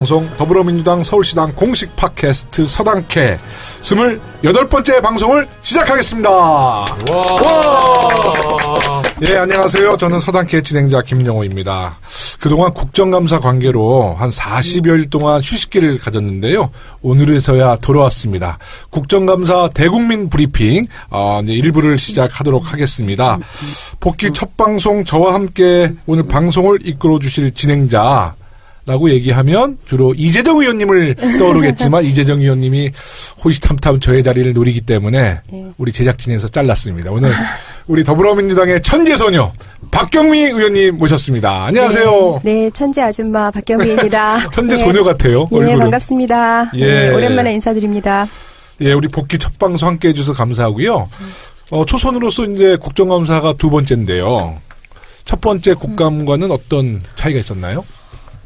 방송 더불어민주당 서울시당 공식 팟캐스트 서당캐 28번째 방송을 시작하겠습니다. 와. 예, 안녕하세요. 저는 서당캐 진행자 김영호입니다. 그동안 국정감사 관계로 한 40여일 동안 휴식기를 가졌는데요. 오늘에서야 돌아왔습니다. 국정감사 대국민 브리핑 이제 1부를 시작하도록 하겠습니다. 복귀 첫 방송 저와 함께 오늘 방송을 이끌어 주실 진행자 라고 얘기하면 주로 이재정 의원님을 떠오르겠지만 이재정 의원님이 호시탐탐 저의 자리를 노리기 때문에 우리 제작진에서 잘랐습니다. 오늘 우리 더불어민주당의 천재소녀 박경미 의원님 모셨습니다. 안녕하세요. 네, 천재 아줌마 박경미입니다. 천재소녀 같아요. 예, 얼굴은. 반갑습니다. 예. 네, 오랜만에 인사드립니다. 예, 우리 복귀 첫 방송 함께 해주셔서 감사하고요. 초선으로서 이제 국정감사가 두 번째인데요. 첫 번째 국감과는 어떤 차이가 있었나요?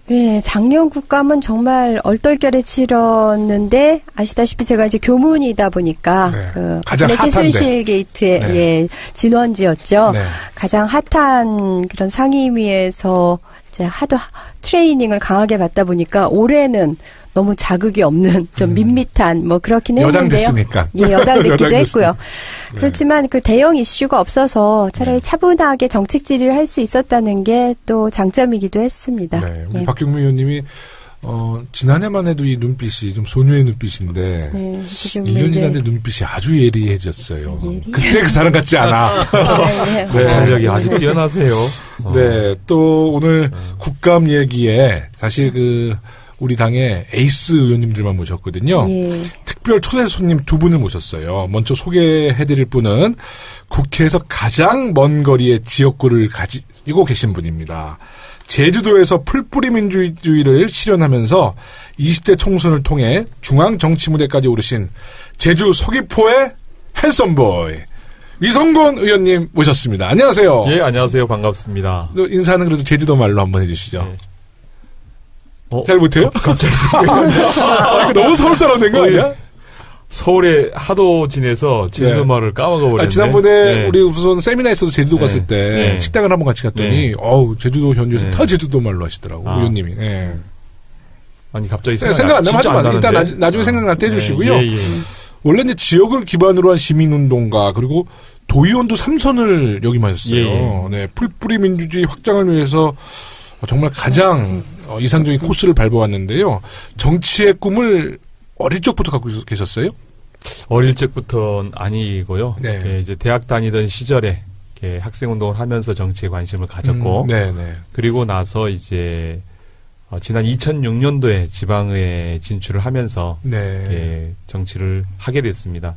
네, 작년 국감은 정말 얼떨결에 치렀는데 아시다시피 제가 이제 교문이다 보니까 네. 가장 핫한데 최순실 게이트의 네. 예, 진원지였죠. 네. 가장 핫한 그런 상임위에서 이제 하도 트레이닝을 강하게 받다 보니까 올해는 너무 자극이 없는 좀 밋밋한 뭐 그렇긴 했는데요. 여당 됐으니까. 예, 여당 됐기도 했고요. 네. 그렇지만 그 대형 이슈가 없어서 차라리 차분하게 정책 질의를 할 수 있었다는 게 또 장점이기도 했습니다. 네, 우리 예. 박경미 의원님이 지난해만 해도 이 눈빛이 좀 소녀의 눈빛인데 네, 지금 1년 이제 지났는데 눈빛이 아주 예리해졌어요. 예리? 그때 그 사람 같지 않아. 네, 네. 관찰력이 아주 뛰어나세요. 네, 또 오늘 국감 얘기에 사실 우리 당의 에이스 의원님들만 모셨거든요. 예. 특별 초대 손님 두 분을 모셨어요. 먼저 소개해드릴 분은 국회에서 가장 먼 거리의 지역구를 가지고 계신 분입니다. 제주도에서 풀뿌리 민주주의를 실현하면서 20대 총선을 통해 중앙 정치 무대까지 오르신 제주 서귀포의 핸섬보이 위성곤 의원님 모셨습니다. 안녕하세요. 예, 안녕하세요. 반갑습니다. 인사는 그래도 제주도 말로 한번 해주시죠. 네. 잘 못해요? 갑자기. 이거 너무 서울 사람 된 거 아니야? 서울에 하도 지내서 제주도 말을 까먹어버렸네. 지난번에 네. 우리 우선 세미나 있어서 제주도 갔을 때 식당을 한번 같이 갔더니 제주도 현지에서 다 제주도 말로 하시더라고 의원님이. 네. 아니 갑자기 생각 안 나면 하지 마. 일단 나중에 생각날 때 해주시고요. 원래 이제 지역을 기반으로 한 시민운동가 그리고 도의원도 3선을 역임하셨어요. 네, 풀뿌리 민주주의 확장을 위해서 정말 가장 이상적인 코스를 밟아왔는데요. 정치의 꿈을 어릴 적부터 갖고 계셨어요? 어릴 적부터는 아니고요. 네. 이제 대학 다니던 시절에 학생운동을 하면서 정치에 관심을 가졌고, 그리고 나서 이제 지난 2006년도에 지방에 진출을 하면서 정치를 하게 됐습니다.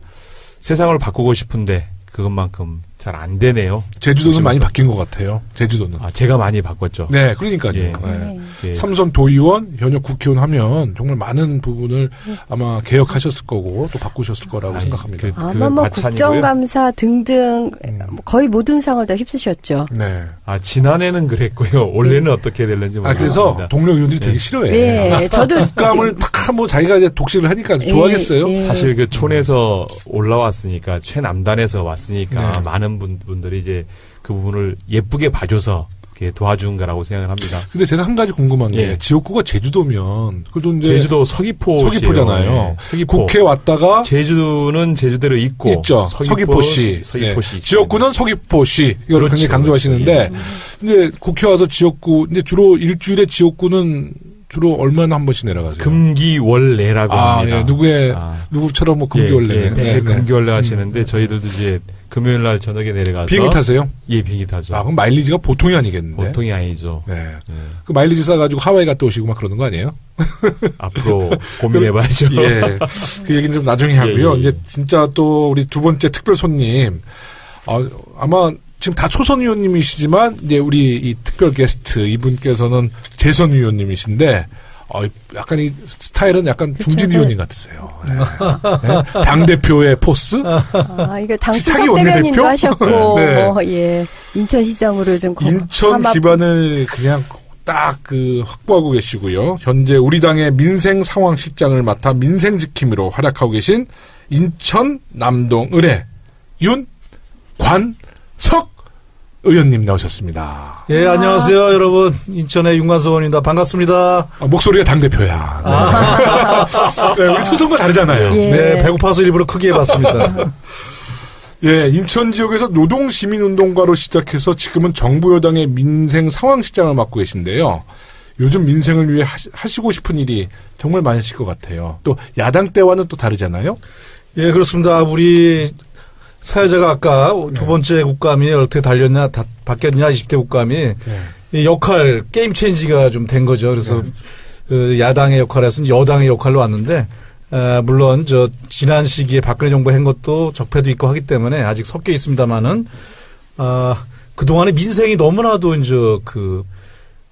세상을 바꾸고 싶은데 그것만큼 잘 안 되네요. 제주도는 많이 바뀐 것 같아요. 제주도는. 제가 많이 바꿨죠. 네, 그러니까요. 삼선 도의원, 현역 국회의원 하면 정말 많은 부분을 아마 개혁하셨을 거고 또 바꾸셨을 거라고 생각합니다. 아마 뭐 국정감사 등등 거의 모든 상을 다 휩쓰셨죠. 네. 지난해는 그랬고요. 올해는 어떻게 될는지 모르겠습니다. 그래서 동료 의원들이 되게 싫어해. 네, 저도 국감을 탁 뭐 자기가 이제 독식을 하니까 좋아하겠어요. 사실 그 촌에서 올라왔으니까 최남단에서 왔으니까 많은 분들이 이제 그 부분을 예쁘게 봐줘서 도와준 거라고 생각을 합니다. 근데 제가 한 가지 궁금한 게 지역구가 제주도면 그래도 이제 제주도 서귀포잖아요. 서귀포. 국회 왔다가 제주는 제주대로 있죠. 서귀포시. 지역구는 서귀포시. 이걸 굉장히 강조하시는데 근데 국회 와서 지역구 근데 주로 일주일에 지역구는 주로 얼마나 한 번씩 내려가세요? 금기월내라고 합니다. 누구처럼 뭐 금기월내. 금기월내 하시는데 저희들도 이제 금요일 날 저녁에 내려가서 비행기 타세요? 예, 비행기 타죠. 그럼 마일리지가 보통이 아니겠는데? 보통이 아니죠. 네. 그 마일리지 싸가지고 하와이 갔다 오시고 막 그러는 거 아니에요? 앞으로 고민해봐야죠. 예. 그 얘기는 좀 나중에 하고요. 이제 진짜 또 우리 두 번째 특별 손님, 아마 지금 다 초선 의원님이시지만 이제 우리 이 특별 게스트 이분께서는 재선 의원님이신데 약간 이 스타일은 약간 중진 의원님 같으세요. 네. 당 대표의 포스? 이거 당 수석 대변인도 하셨고, 인천시장으로 좀 인천 기반을 그냥 딱 확보하고 계시고요. 현재 우리 당의 민생 상황 실장을 맡아 민생 지킴이로 활약하고 계신 인천 남동 을의 윤관석 의원님 나오셨습니다. 예, 안녕하세요, 여러분. 인천의 윤관석 의원입니다. 반갑습니다. 목소리가 당대표야. 네. 네, 우리 초선과 다르잖아요. 예. 네, 배고파서 일부러 크게 해봤습니다. 예, 인천 지역에서 노동시민운동가로 시작해서 지금은 정부 여당의 민생 상황실장을 맡고 계신데요. 요즘 민생을 위해 하시고 싶은 일이 정말 많으실 것 같아요. 또 야당 때와는 또 다르잖아요. 예, 그렇습니다. 우리 사회자가 아까 두 번째 국감이 어떻게 바뀌었냐 20대 국감이 역할 게임 체인지가 좀 된 거죠. 그래서 그 야당의 역할에서 여당의 역할로 왔는데 물론 지난 시기에 박근혜 정부 한 것도 적폐도 있고 하기 때문에 아직 섞여 있습니다만은 그동안에 민생이 너무나도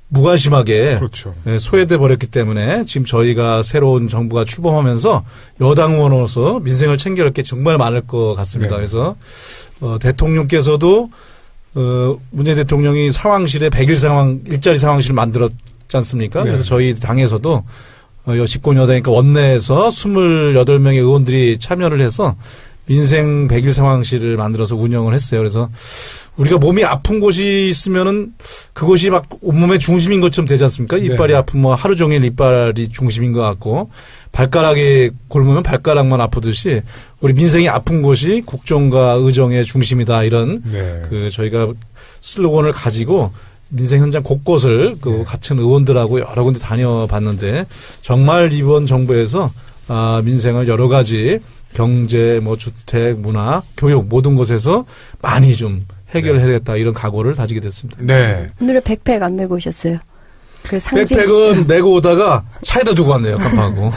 무관심하게 그렇죠. 소외돼 버렸기 때문에 지금 저희가 새로운 정부가 출범하면서 여당 의원으로서 민생을 챙겨야 할 게 정말 많을 것 같습니다. 네. 그래서 대통령께서도 문재인 대통령이 상황실에 100일 일자리 상황실을 만들었지 않습니까? 네. 그래서 저희 당에서도 집권 여당이니까 원내에서 28명의 의원들이 참여를 해서 민생 100일 상황실을 만들어서 운영을 했어요. 그래서 우리가 몸이 아픈 곳이 있으면은 그곳이 막 온몸의 중심인 것처럼 되지 않습니까? 이빨이 네. 아프면 하루 종일 이빨이 중심인 것 같고 발가락이 곪으면 발가락만 아프듯이 우리 민생이 아픈 곳이 국정과 의정의 중심이다 이런 네. 저희가 슬로건을 가지고 민생 현장 곳곳을 같은 의원들하고 여러 군데 다녀봤는데 정말 이번 정부에서 민생을 여러 가지 경제, 주택, 문화, 교육 모든 곳에서 많이 좀 해결해야겠다 이런 각오를 다지게 됐습니다. 네. 오늘은 백팩 안 메고 오셨어요? 그 상징. 백팩은 메고 오다가 차에다 두고 왔네요. 깜빡하고.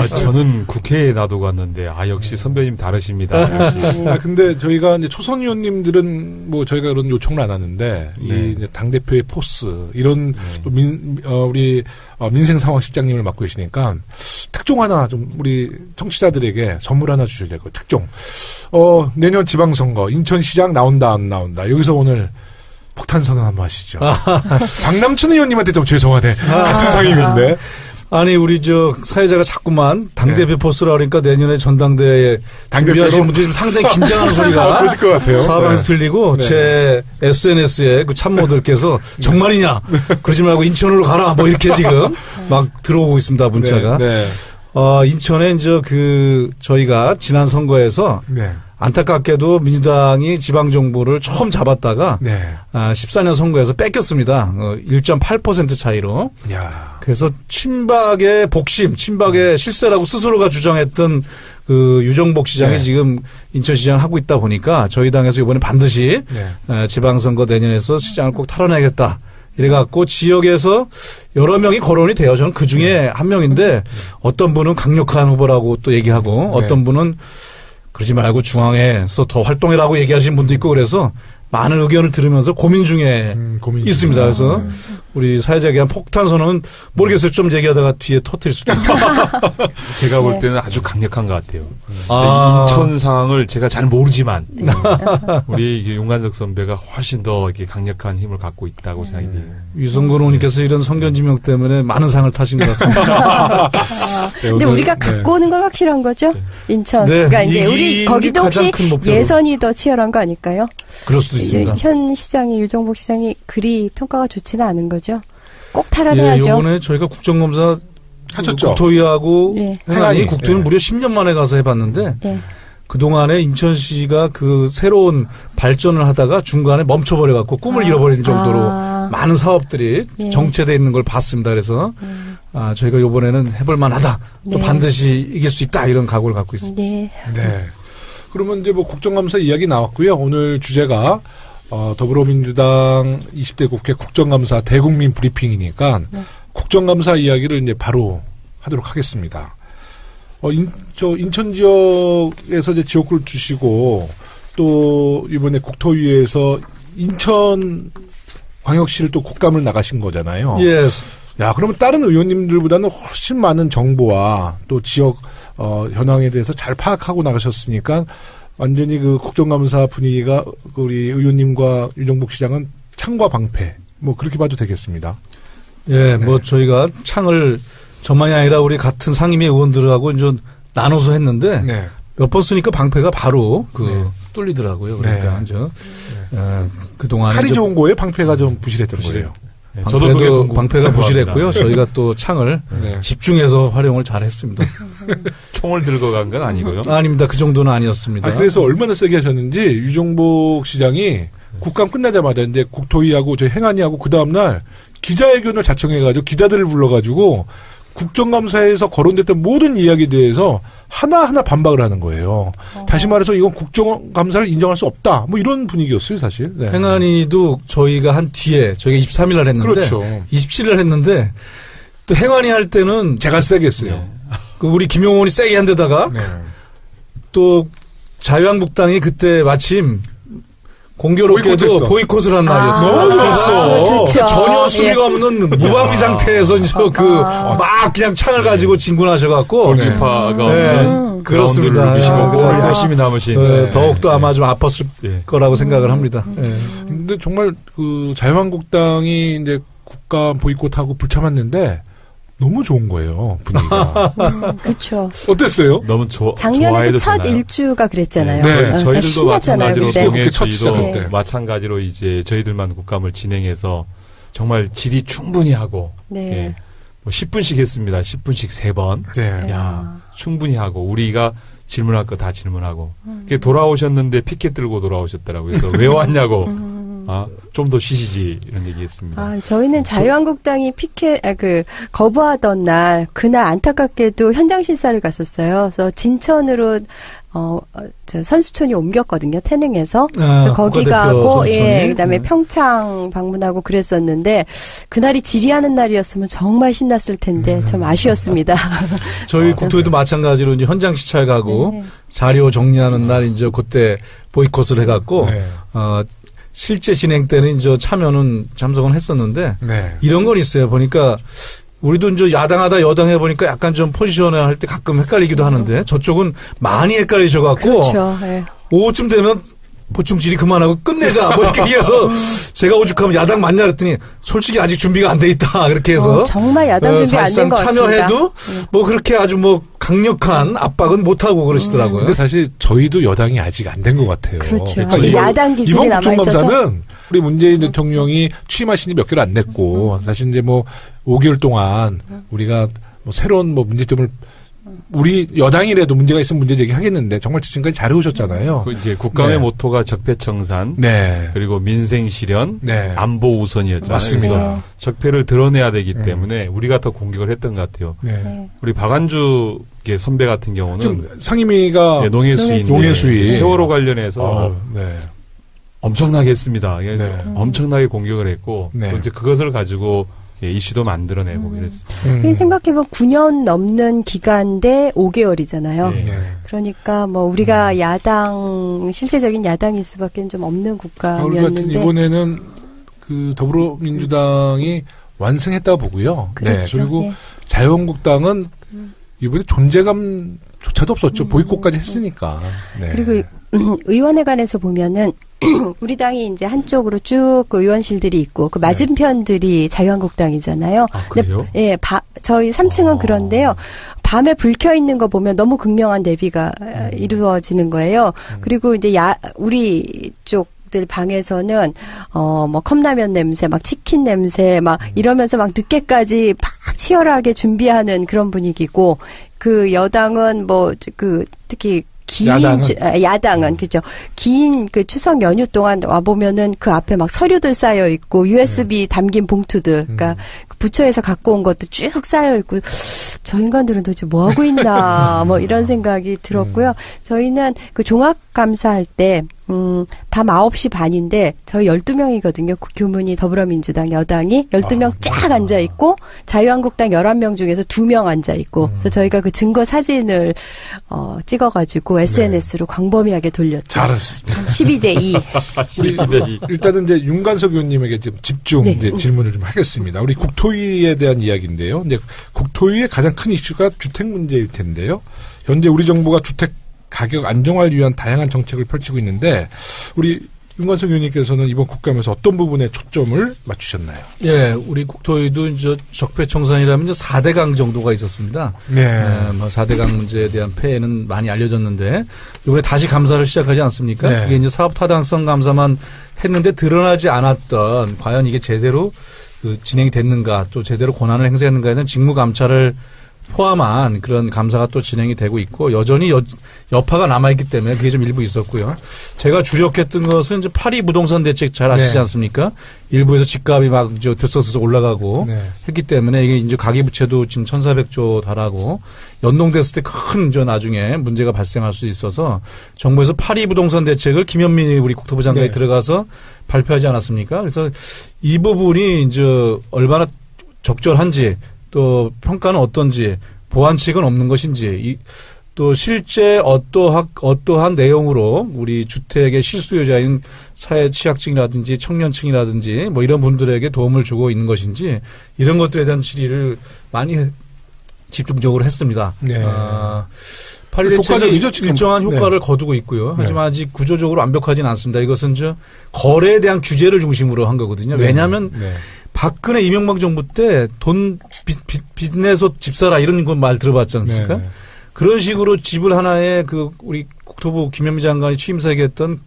저는 국회에 놔두고 왔는데 역시 선배님 다르십니다. 역시. 근데 저희가 이제 초선 의원님들은 저희가 그런 요청을 안 하는데 네. 이 당 대표의 포스 이런 네. 우리 민생 상황 실장님을 맡고 계시니까 특종 하나 좀 우리 청취자들에게 선물 하나 주셔야 될 거예요. 특종. 내년 지방선거 인천시장 나온다 안 나온다. 여기서 오늘 폭탄 선언 한번 하시죠. 박남춘 의원님한테 좀 죄송하네. 같은 상임인데. 아니 우리 사회자가 자꾸만 당대표 네. 포스라 그러니까 내년에 전당대회에 준비하시는 분들이 상당히 긴장하는 소리가 그러실 것 같아요. 사방에서 네. 들리고 네. 제 SNS에 그 참모들께서 정말이냐 그러지 말고 인천으로 가라 이렇게 지금 막 들어오고 있습니다 문자가. 네. 네. 인천에 이제 저희가 지난 선거에서 네. 안타깝게도 민주당이 지방정부를 처음 잡았다가 네. 14년 선거에서 뺏겼습니다. 1.8% 차이로. 야. 그래서 친박의 복심, 친박의 실세라고 스스로가 주장했던 유정복 시장이 네. 지금 인천시장 하고 있다 보니까 저희 당에서 이번에 반드시 네. 지방선거 내년에서 시장을 꼭 탈환해야겠다. 이래갖고 지역에서 여러 명이 거론이 돼요. 저는 그 중에 한 명인데 어떤 분은 강력한 후보라고 또 얘기하고 어떤 분은 그러지 말고 중앙에서 더 활동해라고 얘기하시는 분도 있고 그래서 많은 의견을 들으면서 고민 중에 있습니다. 그래서 우리 사회자에게 한 폭탄 선언은 모르겠어요. 좀 얘기하다가 뒤에 터뜨릴 수도 있어요. 제가 볼 때는 아주 강력한 것 같아요. 인천 상황을 제가 잘 모르지만 우리 윤관석 선배가 훨씬 더 이렇게 강력한 힘을 갖고 있다고 생각이 돼요. 유성근 의원님께서 이런 성견지명 때문에 많은 상을 타신 것 같습니다. 근데 우리가 갖고 오는 건 확실한 거죠? 인천. 네. 그러니까 이제 우리 거기도 혹시 예선이 더 치열한 거 아닐까요? 그럴 수도 있습니다. 현 시장이 유정복 시장이 그리 평가가 좋지는 않은 거죠. 꼭 탈환해야죠. 이번에 저희가 국정감사 하셨죠. 국토위하고 행안위 국토위는 무려 10년 만에 가서 해봤는데 그동안에 인천시가 새로운 발전을 하다가 중간에 멈춰버려갖고 꿈을 잃어버린 정도로 많은 사업들이 정체되어 있는 걸 봤습니다. 그래서 저희가 이번에는 해볼 만하다. 또 반드시 이길 수 있다. 이런 각오를 갖고 있습니다. 네. 네. 그러면 이제 국정감사 이야기 나왔고요. 오늘 주제가 더불어민주당 20대 국회 국정감사 대국민 브리핑이니까 국정감사 이야기를 이제 바로 하도록 하겠습니다. 인천 지역에서 이제 지역구를 주시고 또 이번에 국토위에서 인천 광역시를 또 국감을 나가신 거잖아요. 예. 야, 그러면 다른 의원님들보다는 훨씬 많은 정보와 또 지역 현황에 대해서 잘 파악하고 나가셨으니까 완전히 국정감사 분위기가 우리 의원님과 유정복 시장은 창과 방패 그렇게 봐도 되겠습니다. 예, 저희가 창을 저만이 아니라 우리 같은 상임위 의원들하고 좀 나눠서 했는데 몇 번 쓰니까 방패가 바로 뚫리더라고요. 그러니까 그동안 칼이 좋은 거예요? 방패가 좀 부실했던 거예요? 네, 저도 방패가 부실했고요. 저희가 또 창을 집중해서 활용을 잘했습니다. 총을 들고 간 건 아니고요. 아닙니다. 그 정도는 아니었습니다. 그래서 얼마나 세게 하셨는지 유종복 시장이 국감 끝나자마자 이제 국토위하고 저희 행안위하고 그 다음날 기자회견을 자청해가지고 기자들을 불러가지고 국정감사에서 거론됐던 모든 이야기에 대해서 하나하나 반박을 하는 거예요. 다시 말해서 이건 국정감사를 인정할 수 없다. 뭐 이런 분위기였어요, 사실. 네. 행안위도 저희가 한 뒤에 저희가 23일 날 했는데 그렇죠. 27일 날 했는데 또 행안위 할 때는 제가 세게 했어요. 네. 그 우리 김용원이 세게 한 데다가 또 자유한국당이 그때 마침 공교롭게도 보이콧을 한 날이었어요. 너무 좋았어. 전혀 수비가 없는 무방비 상태에서 막 그냥 창을 가지고 진군하셔갖고 골키퍼가 없는 그렇습니다. 골 열심히 남으신 더욱더 아마 좀 아팠을 거라고 생각을 합니다. 근데 정말 그 자유한국당이 이제 국감 보이콧하고 불참았는데 너무 좋은 거예요, 분위기가. 그렇죠. 어땠어요? 너무 작년에도 첫 일주가 그랬잖아요. 네. 저희들도 마찬가지로 동해주의도 마찬가지로 이제 저희들만 국감을 진행해서 정말 질의 충분히 하고 뭐 10분씩 했습니다. 10분씩 3번. 야, 충분히 하고 우리가 질문할 거 다 질문하고. 돌아오셨는데 피켓 들고 돌아오셨더라고요. 그래서 왜 왔냐고. 좀 더 쉬시지 이런 얘기했습니다. 저희는 자유한국당이 거부하던 날 그날 안타깝게도 현장 실사를 갔었어요. 그래서 진천으로 선수촌이 옮겼거든요. 태릉에서. 그래서 거기 가고 그다음에 평창 방문하고 그랬었는데 그날이 질의하는 날이었으면 정말 신났을 텐데 참 아쉬웠습니다. 저희 국토위도 마찬가지로 이제 현장 시찰 가고 자료 정리하는 날 이제 그때 보이콧을 해갖고 실제 진행 때는 이제 참석은 했었는데 이런 건 있어요. 보니까 우리도 이제 야당하다 여당해 보니까 약간 좀 포지션을 할 때 가끔 헷갈리기도 하는데 저쪽은 많이 헷갈리셔갖고 그렇죠. 오후쯤 되면 보충 질의 그만하고 끝내자 뭐 이렇게 얘기해서 제가 오죽하면 야당 맞냐 그랬더니 솔직히 아직 준비가 안 돼 있다 그렇게 해서 정말 야당 준비 안 된 것 같습니다. 참여해도 뭐 그렇게 아주 뭐 강력한 압박은 못 하고 그러시더라고요. 근데 사실 저희도 여당이 아직 안 된 것 같아요. 그렇죠. 야당 기질이 남아 있어서. 이번 국정감사는 우리 문재인 대통령이 취임하신 지 몇 개월 안 됐고 사실 이제 뭐 5개월 동안 우리가 뭐 새로운 뭐 문제점을 우리 여당이라도 문제가 있으면 문제 제기하겠는데 정말 지금까지 잘해오셨잖아요. 이제 국감의 모토가 적폐청산, 그리고 민생 실현, 안보 우선이었잖아요. 맞습니다. 적폐를 드러내야 되기 때문에 우리가 더 공격을 했던 것 같아요. 우리 박안주 선배 같은 경우는 상임위가 농해수위 세월호 관련해서 엄청나게 했습니다. 엄청나게 공격을 했고 또 이제 그것을 가지고 이슈도 만들어내고 이랬습니다. 생각해보면 9년 넘는 기간대 5개월이잖아요. 그러니까 뭐 우리가 실제적인 야당일 수밖에 좀 없는 국감이었는데 이번에는 그 더불어민주당이 완승했다 보고요. 그렇죠. 그리고 자유한국당은 이번에 존재감조차도 없었죠. 보이콧까지 했으니까. 그리고 의원회관에서 보면은 우리 당이 이제 한쪽으로 쭉 그 의원실들이 있고 그 맞은편들이 자유한국당이잖아요. 그래요? 근데 저희 3층은 그런데요. 밤에 불 켜 있는 거 보면 너무 극명한 대비가 이루어지는 거예요. 그리고 이제 우리 쪽 방에서는 뭐 컵라면 냄새, 막 치킨 냄새, 막 이러면서 막 늦게까지 막 치열하게 준비하는 그런 분위기고 그 여당은 특히 야당은 그죠. 긴 그 추석 연휴 동안 와 보면은 그 앞에 막 서류들 쌓여 있고 USB 담긴 봉투들, 그러니까 부처에서 갖고 온 것도 쭉 쌓여 있고 저 인간들은 도대체 뭐 하고 있나 뭐 이런 생각이 들었고요. 저희는 그 종합 감사할 때 밤 9시 반인데 저희 12명이거든요. 교문이 더불어민주당 여당이 12명 쫙 앉아 있고 자유한국당 11명 중에서 2명 앉아 있고 그래서 저희가 그 증거 사진을 찍어 가지고 SNS로 광범위하게 돌렸죠. 잘하셨습니다. 12대 2. 일단은 이제 윤관석 의원님에게 좀 집중 이제 질문을 좀 하겠습니다. 우리 국토위에 대한 이야기인데요. 이제 국토위의 가장 큰 이슈가 주택 문제일 텐데요. 현재 우리 정부가 주택 가격 안정화를 위한 다양한 정책을 펼치고 있는데 우리 윤관석 의원님께서는 이번 국감에서 어떤 부분에 초점을 맞추셨나요? 예, 우리 국토위도 이제 적폐청산이라면 이제 4대강 정도가 있었습니다. 네. 뭐 4대강 문제에 대한 폐해는 많이 알려졌는데 이번에 다시 감사를 시작하지 않습니까? 네. 이게 이제 사업 타당성 감사만 했는데 드러나지 않았던 과연 이게 제대로 진행이 됐는가 또 제대로 권한을 행사했는가에 대한 직무 감찰을 포함한 그런 감사가 또 진행이 되고 있고 여전히 여파가 남아있기 때문에 그게 좀 일부 있었고요. 제가 주력했던 것은 이제 파리 부동산 대책 잘 아시지 않습니까? 일부에서 집값이 막 들썩들썩 올라가고 했기 때문에 이게 이제 가계부채도 지금 1,400조 달하고 연동됐을 때 큰 나중에 문제가 발생할 수 있어서 정부에서 파리 부동산 대책을 김현민 우리 국토부 장관이 들어가서 발표하지 않았습니까? 그래서 이 부분이 이제 얼마나 적절한지 또 평가는 어떤지 보완책은 없는 것인지 또 실제 어떠한 내용으로 우리 주택의 실수요자인 사회 취약층이라든지 청년층이라든지 뭐 이런 분들에게 도움을 주고 있는 것인지 이런 것들에 대한 질의를 많이 집중적으로 했습니다. 네. 파리 대책이 일정한 효과를 거두고 있고요. 하지만 아직 구조적으로 완벽하지는 않습니다. 이것은 거래에 대한 규제를 중심으로 한 거거든요. 왜냐하면 박근혜 이명박 정부 때 돈 빚내서 집 사라 이런 건 말 들어봤지 않습니까? 그런 식으로 집을 하나의 우리 국토부 김현미 장관이 취임사 얘기했던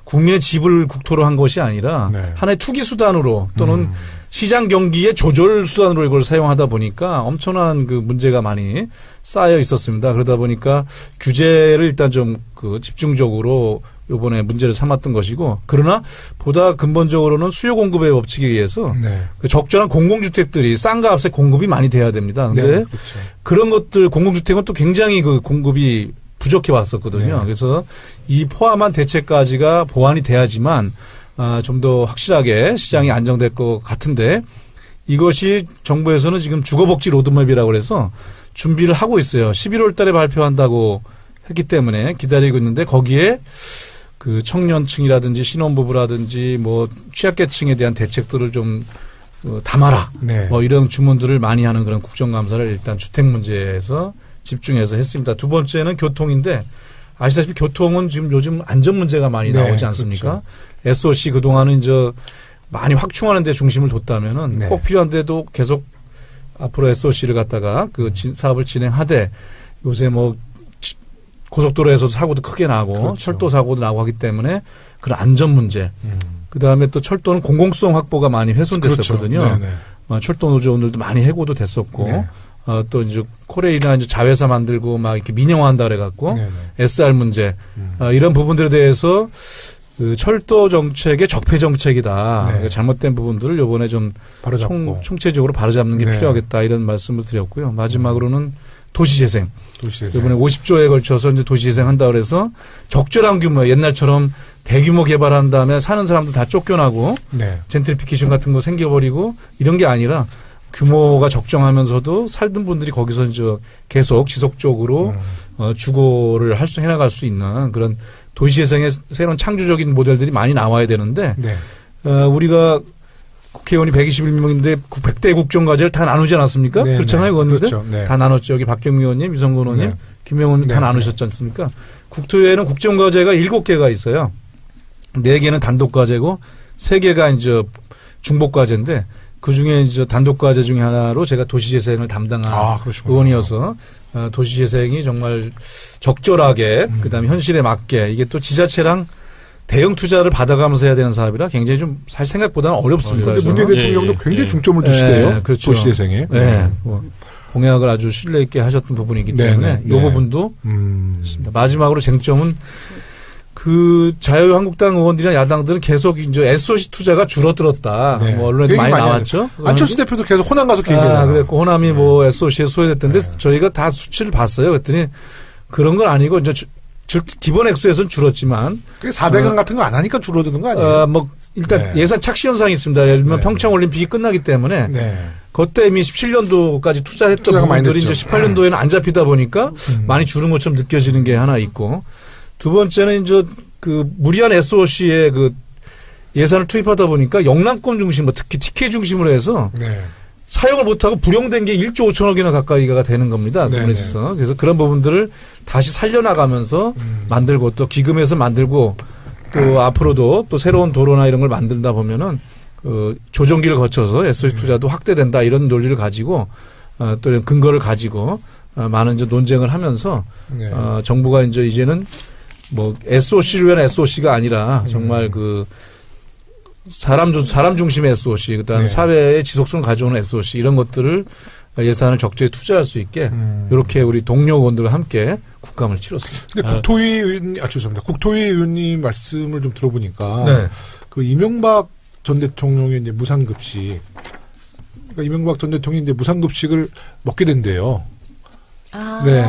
국민의 집을 국토로 한 것이 아니라 하나의 투기 수단으로 또는 시장 경기의 조절 수단으로 이걸 사용하다 보니까 엄청난 문제가 많이 쌓여 있었습니다. 그러다 보니까 규제를 일단 좀 집중적으로 요번에 문제를 삼았던 것이고 그러나 보다 근본적으로는 수요 공급의 법칙에 의해서 적절한 공공주택들이 싼 값에 공급이 많이 돼야 됩니다. 근데 그런 것들 공공주택은 또 굉장히 공급이 부족해 왔었거든요. 그래서 이 포함한 대책까지가 보완이 돼야지만 좀 더 확실하게 시장이 안정될 것 같은데 이것이 정부에서는 지금 주거복지 로드맵이라고 해서 준비를 하고 있어요. 11월 달에 발표한다고 했기 때문에 기다리고 있는데 거기에 청년층이라든지 신혼부부라든지 뭐 취약계층에 대한 대책들을 좀 담아라. 뭐 이런 주문들을 많이 하는 그런 국정감사를 일단 주택 문제에서 집중해서 했습니다. 두 번째는 교통인데 아시다시피 교통은 지금 요즘 안전 문제가 많이 나오지 않습니까? SOC 그동안은 많이 확충하는 데 중심을 뒀다면은 꼭 필요한데도 계속 앞으로 SOC를 갖다가 사업을 진행하되 요새 뭐 고속도로에서도 사고도 크게 나고 철도 사고도 나고 하기 때문에 그런 안전 문제. 그다음에 또 철도는 공공성 확보가 많이 훼손됐었거든요. 철도 노조원들도 많이 해고도 됐었고 또 코레일이나 자회사 만들고 막 이렇게 민영화한다 그래갖고 SR 문제 이런 부분들에 대해서 철도 정책의 적폐 정책이다. 그러니까 잘못된 부분들을 이번에 좀 총체적으로 바로잡는 게 필요하겠다 이런 말씀을 드렸고요. 마지막으로는 도시재생. 이번에 50조에 걸쳐서 도시재생 한다 그래서 적절한 규모 옛날처럼 대규모 개발한 다음에 사는 사람들 다 쫓겨나고 젠트리피케이션 같은 거 생겨버리고 이런 게 아니라 규모가 적정하면서도 살던 분들이 거기서 계속 지속적으로 주거를 해나갈 수 있는 그런 도시재생의 새로운 창조적인 모델들이 많이 나와야 되는데 우리가 국회의원이 121명인데 100대 국정과제를 다 나누지 않았습니까? 그렇잖아요, 의원님들. 다 나눴죠. 여기 박경미 의원님, 유성근 의원님, 김영훈 다 나누셨지 않습니까? 국토위에는 국정과제가 7개가 있어요. 4개는 단독과제고 3개가 중복과제인데 그중에 단독과제 중에 하나로 제가 도시재생을 담당한 의원이어서 도시재생이 정말 적절하게 그다음에 현실에 맞게 이게 또 지자체랑 대형 투자를 받아가면서 해야 되는 사업이라 굉장히 좀 사실 생각보다는 어렵습니다. 그런데 문재인 대통령도 굉장히 중점을 두시대요. 그렇죠. 도시재생에. 공약을 아주 신뢰 있게 하셨던 부분이기 때문에 이 부분도 있습니다. 마지막으로 쟁점은 자유한국당 의원들이나 야당들은 계속 SOC 투자가 줄어들었다. 뭐 언론에 많이 나왔죠. 안철수 대표도 계속 호남 가서 그 얘기했잖아요. 그랬고 호남이 뭐 SOC에 소외됐던데 저희가 다 수치를 봤어요. 그랬더니 그런 건 아니고 기본 액수에서는 줄었지만 4대강 같은 거 안 하니까 줄어드는 거 아니에요? 일단 예산 착시 현상이 있습니다. 예를 들면 평창 올림픽이 끝나기 때문에 그때 이미 17년도까지 투자했던 부분들이 이제 18년도에는 안 잡히다 보니까 많이 줄은 것처럼 느껴지는 게 하나 있고 두 번째는 무리한 SOC에 예산을 투입하다 보니까 영남권 중심, 특히 TK 중심으로 해서 사용을 못하고 불용된 게 1조 5천억이나 가까이가 되는 겁니다. 그래서 그런 부분들을 다시 살려나가면서 만들고 또 기금에서 만들고 또 앞으로도 또 새로운 도로나 이런 걸 만든다 보면은 조정기를 거쳐서 SOC 투자도 확대된다 이런 논리를 가지고 또 이런 근거를 가지고 많은 이제 논쟁을 하면서 네. 정부가 이제는 뭐 SOC를 위한 SOC가 아니라 정말 그 사람 중심의 SOC, 그다음 네. 사회의 지속성을 가져오는 SOC 이런 것들을 예산을 적절히 투자할 수 있게 이렇게 우리 동료 의원들과 함께 국감을 치렀습니다. 근데 국토위 의원님, 죄송합니다. 국토위 의원님 말씀을 좀 들어보니까 네. 그 이명박 전 대통령의 이제 무상급식, 그러니까 이명박 전 대통령이 이제 무상급식을 먹게 된대요. 네.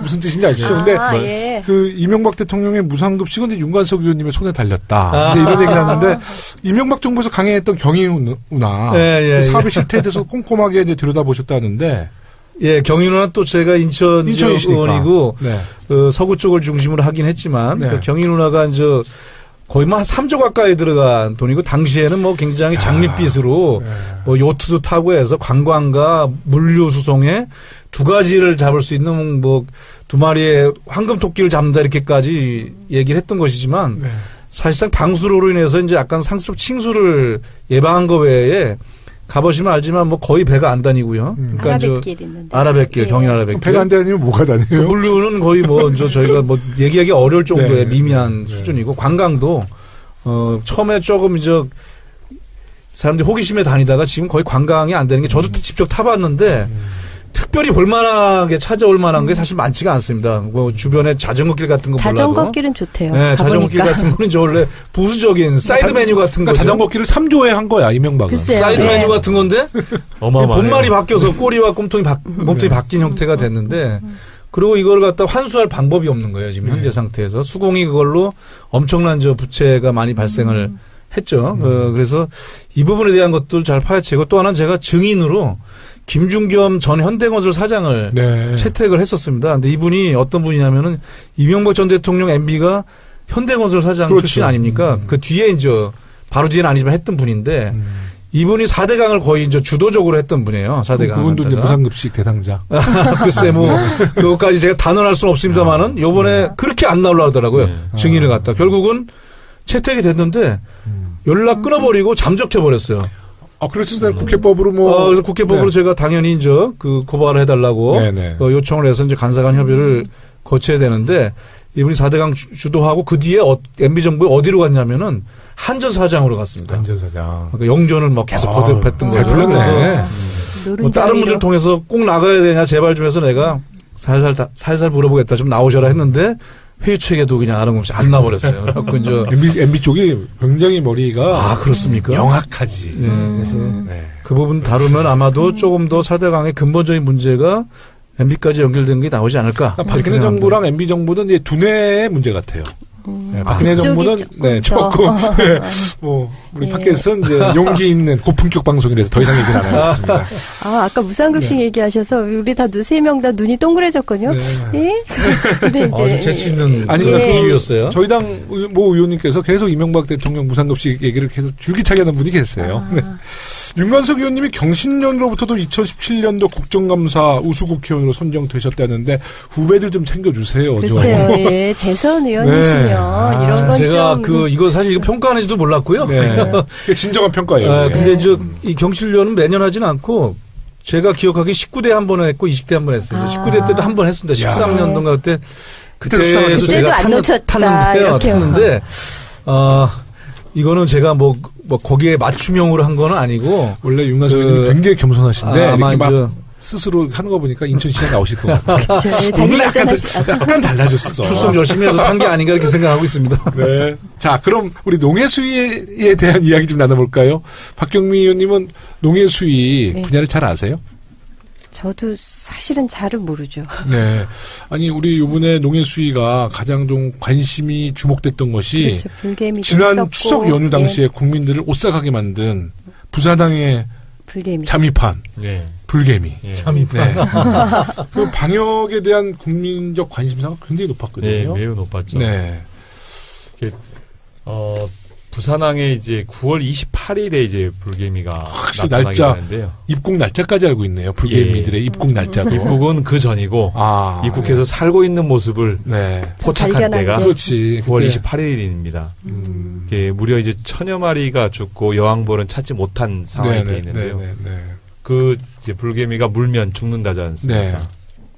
무슨 뜻인지 아시죠? 근데 예. 그 이명박 대통령의 무상급식은 이제 윤관석 의원님의 손에 달렸다. 이제 이런 얘기를 하는데 이명박 정부에서 강행했던 경인운하 사업의 실태에 대해서 꼼꼼하게 이제 들여다보셨다는데. 예, 경인운하 또 제가 인천 의원이고 네. 서구 쪽을 중심으로 하긴 했지만 네. 그 경인운하가 이제 거의 뭐 한 3조 가까이 들어간 돈이고 당시에는 뭐 굉장히 장밋빛으로 뭐 요트도 타고 해서 관광과 물류 수송에 두 가지를 잡을 수 있는 뭐 두 마리의 황금 토끼를 잡는다 이렇게까지 얘기를 했던 것이지만 사실상 방수로로 인해서 이제 약간 상습 칭수를 예방한 거 외에 가보시면 알지만 뭐 거의 배가 안 다니고요. 그러니까 아라뱃길 있는데. 아라뱃길, 경인 아라뱃길. 배가 안 다니면 뭐가 다녀요? 물류는 거의 뭐 저희가 뭐 얘기하기 어려울 정도의 미미한 수준이고 관광도 처음에 조금 이제 사람들이 호기심에 다니다가 지금 거의 관광이 안 되는 게 저도 직접 타봤는데 특별히 볼만하게 찾아올 만한 게 사실 많지가 않습니다. 뭐 주변에 자전거길 같은 거 몰라도. 자전거길은 좋대요. 네, 자전거길 같은 거는 저 원래 부수적인 사이드 메뉴 같은 거. 자전거길을 3조에 한 거야 이명박은. 글쎄요. 사이드 메뉴 같은 건데 어마어마해요. 본말이 바뀌어서 꼬리와 몸통이 바뀐 형태가 됐는데 그리고 이걸 갖다 환수할 방법이 없는 거예요 지금 현재 상태에서. 수공이 그걸로 엄청난 부채가 많이 발생을 했죠. 그래서 이 부분에 대한 것들 잘 파헤치고 또 하나는 제가 증인으로 김중겸 전 현대건설 사장을 채택을 했었습니다. 근데 이분이 어떤 분이냐면은 이명박 전 대통령 MB가 현대건설 사장 출신 아닙니까? 그 뒤에 이제 바로 뒤에는 아니지만 했던 분인데 이분이 4대강을 거의 이제 주도적으로 했던 분이에요. 4대강. 그분도 이제 무상급식 대상자. 글쎄 뭐 그것까지 제가 단언할 수는 없습니다만은 요번에 그렇게 안 나오려고 증인을 갖다 결국은 채택이 됐는데 연락 끊어버리고 잠적해버렸어요. 그래서 국회법으로 뭐. 그래서 국회법으로 제가 당연히 이제 그 고발을 해달라고 요청을 해서 이제 간사간 협의를 거쳐야 되는데 이분이 4대강 주도하고 그 뒤에 MB정부에 어디로 갔냐면은 한전사장으로 갔습니다. 한전사장. 그러니까 영전을 뭐 계속 거듭했던 거죠. 그래서 뭐 다른 분들 통해서 꼭 나가야 되냐 제발 좀 해서 내가 살살 물어보겠다 좀 나오셔라 했는데 회의책에도 그냥 아랑없이 안 나버렸어요. 그래갖고 이제 MB 쪽이 굉장히 머리가 그렇습니까? 명확하지. 그래서 그 부분 다루면 아마도 조금 더 4대강의 근본적인 문제가 MB까지 연결된 게 나오지 않을까. 박근혜 정부랑 MB 정부는 이제 두뇌의 문제 같아요. 박근혜 정부는 조금 뭐 우리 팟캐스트는 이제 용기 있는 고품격 방송이라서 더 이상 얘기는 안 하겠습니다. 아까 무상급식 얘기하셔서 우리 다 3명 다 눈이 동그래졌거든요. 예? 근데 이제 재치 있는 비유였어요. 저희 당 모 의원님께서 계속 이명박 대통령 무상급식 얘기를 계속 줄기차게 하는 분이 계세요. 윤관석 의원님이 경신년으로부터도 2017년도 국정감사 우수국회의원으로 선정되셨다는데 후배들 좀 챙겨주세요. 글쎄요. 예. 재선 의원이시면 이런 건 제가 좀. 이거 사실 평가하는지도 몰랐고요. 진정한 평가예요. 근데 이 경실련은 매년 하진 않고 제가 기억하기 19대 한 번 했고 20대 한 번 했어요. 19대 때도 한 번 했습니다. 13년도인가 그때도 제가 탔는데 이거는 제가 뭐 거기에 맞춤형으로 한 건 아니고 원래 윤관석 의원님이 굉장히 겸손하신데 아마 이렇게 막 스스로 하는 거 보니까 인천시장 나오실 것 같아요. 그렇죠. 오늘 약간 달라졌어. 출석 열심히 해서 탄 게 아닌가 이렇게 생각하고 있습니다. 네. 자, 그럼 우리 농해수위에 대한 이야기 좀 나눠볼까요? 박경미 의원님은 농해수위 분야를 잘 아세요? 저도 사실은 잘은 모르죠. 네. 아니, 우리 요번에 농해수위가 가장 좀 관심이 주목됐던 것이 불개미 지난 있었고, 추석 연휴 당시에 국민들을 오싹하게 만든 부사당의 불개미. 잠입한 불개미. 잠입한. 그 방역에 대한 국민적 관심사가 굉장히 높았거든요. 네, 매우 높았죠. 네. 부산항에 이제 9월 28일에 이제 불개미가 혹시 날짜 되는데요. 입국 날짜까지 알고 있네요. 불개미들의 입국 날짜도. 입국은 그 전이고 입국해서 살고 있는 모습을 포착한 때가 그렇지. 9월 28일입니다. 무려 이제 1000여 마리가 죽고 여왕벌은 찾지 못한 상황이 되어 있는데요. 그 이제 불개미가 물면 죽는다지 않습니까?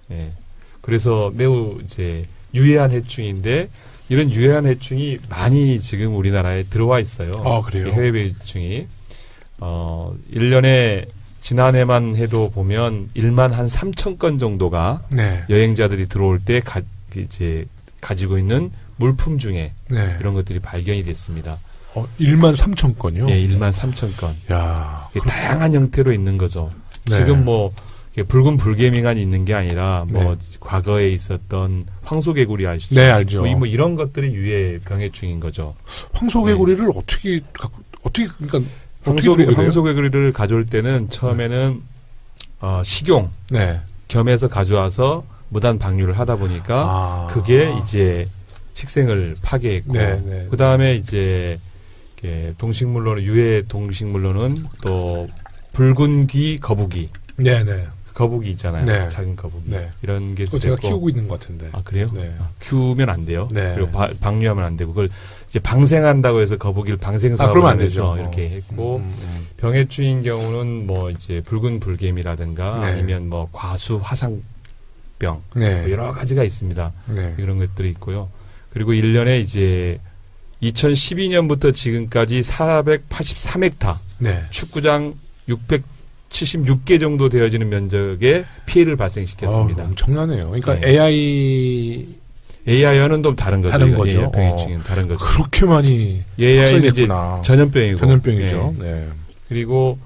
네. 그래서 매우 이제 유해한 해충인데 이런 유해한 해충이 많이 지금 우리나라에 들어와 있어요. 그래요? 해외 해충이. 1년에 지난해만 해도 보면 1만 한 3천 건 정도가 여행자들이 들어올 때 이제 가지고 있는 물품 중에 이런 것들이 발견이 됐습니다. 1만 3천 건이요? 예, 1만 3천 건. 야, 다양한 형태로 있는 거죠. 지금 뭐 붉은 불개미만 있는 게 아니라 뭐 과거에 있었던 황소개구리 아시죠? 네, 알죠. 뭐 이런 것들이 유해 병해충인 거죠. 황소개구리를 어떻게 그러니까 황소개구리를 가져올 때는 처음에는 식용 겸해서 가져와서 무단 방류를 하다 보니까 그게 이제 식생을 파괴했고 그 다음에 이제 동식물로는 유해 동식물로는 또 붉은 귀 거북이. 거북이 있잖아요. 작은 거북이. 이런 게 제가 키우고 있는 것 같은데. 그래요? 키우면 안 돼요. 그리고 방류하면 안 되고 그걸 이제 방생한다고 해서 거북이를 방생 사업을 안 되죠. 이렇게 했고 병해충인 경우는 뭐 이제 붉은 불개미라든가 아니면 뭐 과수 화상병 뭐 여러 가지가 있습니다. 이런 것들이 있고요. 그리고 1년에 이제 2012년부터 지금까지 483헥타 축구장 676개 정도 되어지는 면적에 피해를 발생시켰습니다. 엄청나네요. 그러니까 AI와는 좀 다른 거죠. 다른 거죠. 병해충은 다른 거죠. 그렇게 많이 AI는 이제 전염병이고. 전염병이죠. 그리고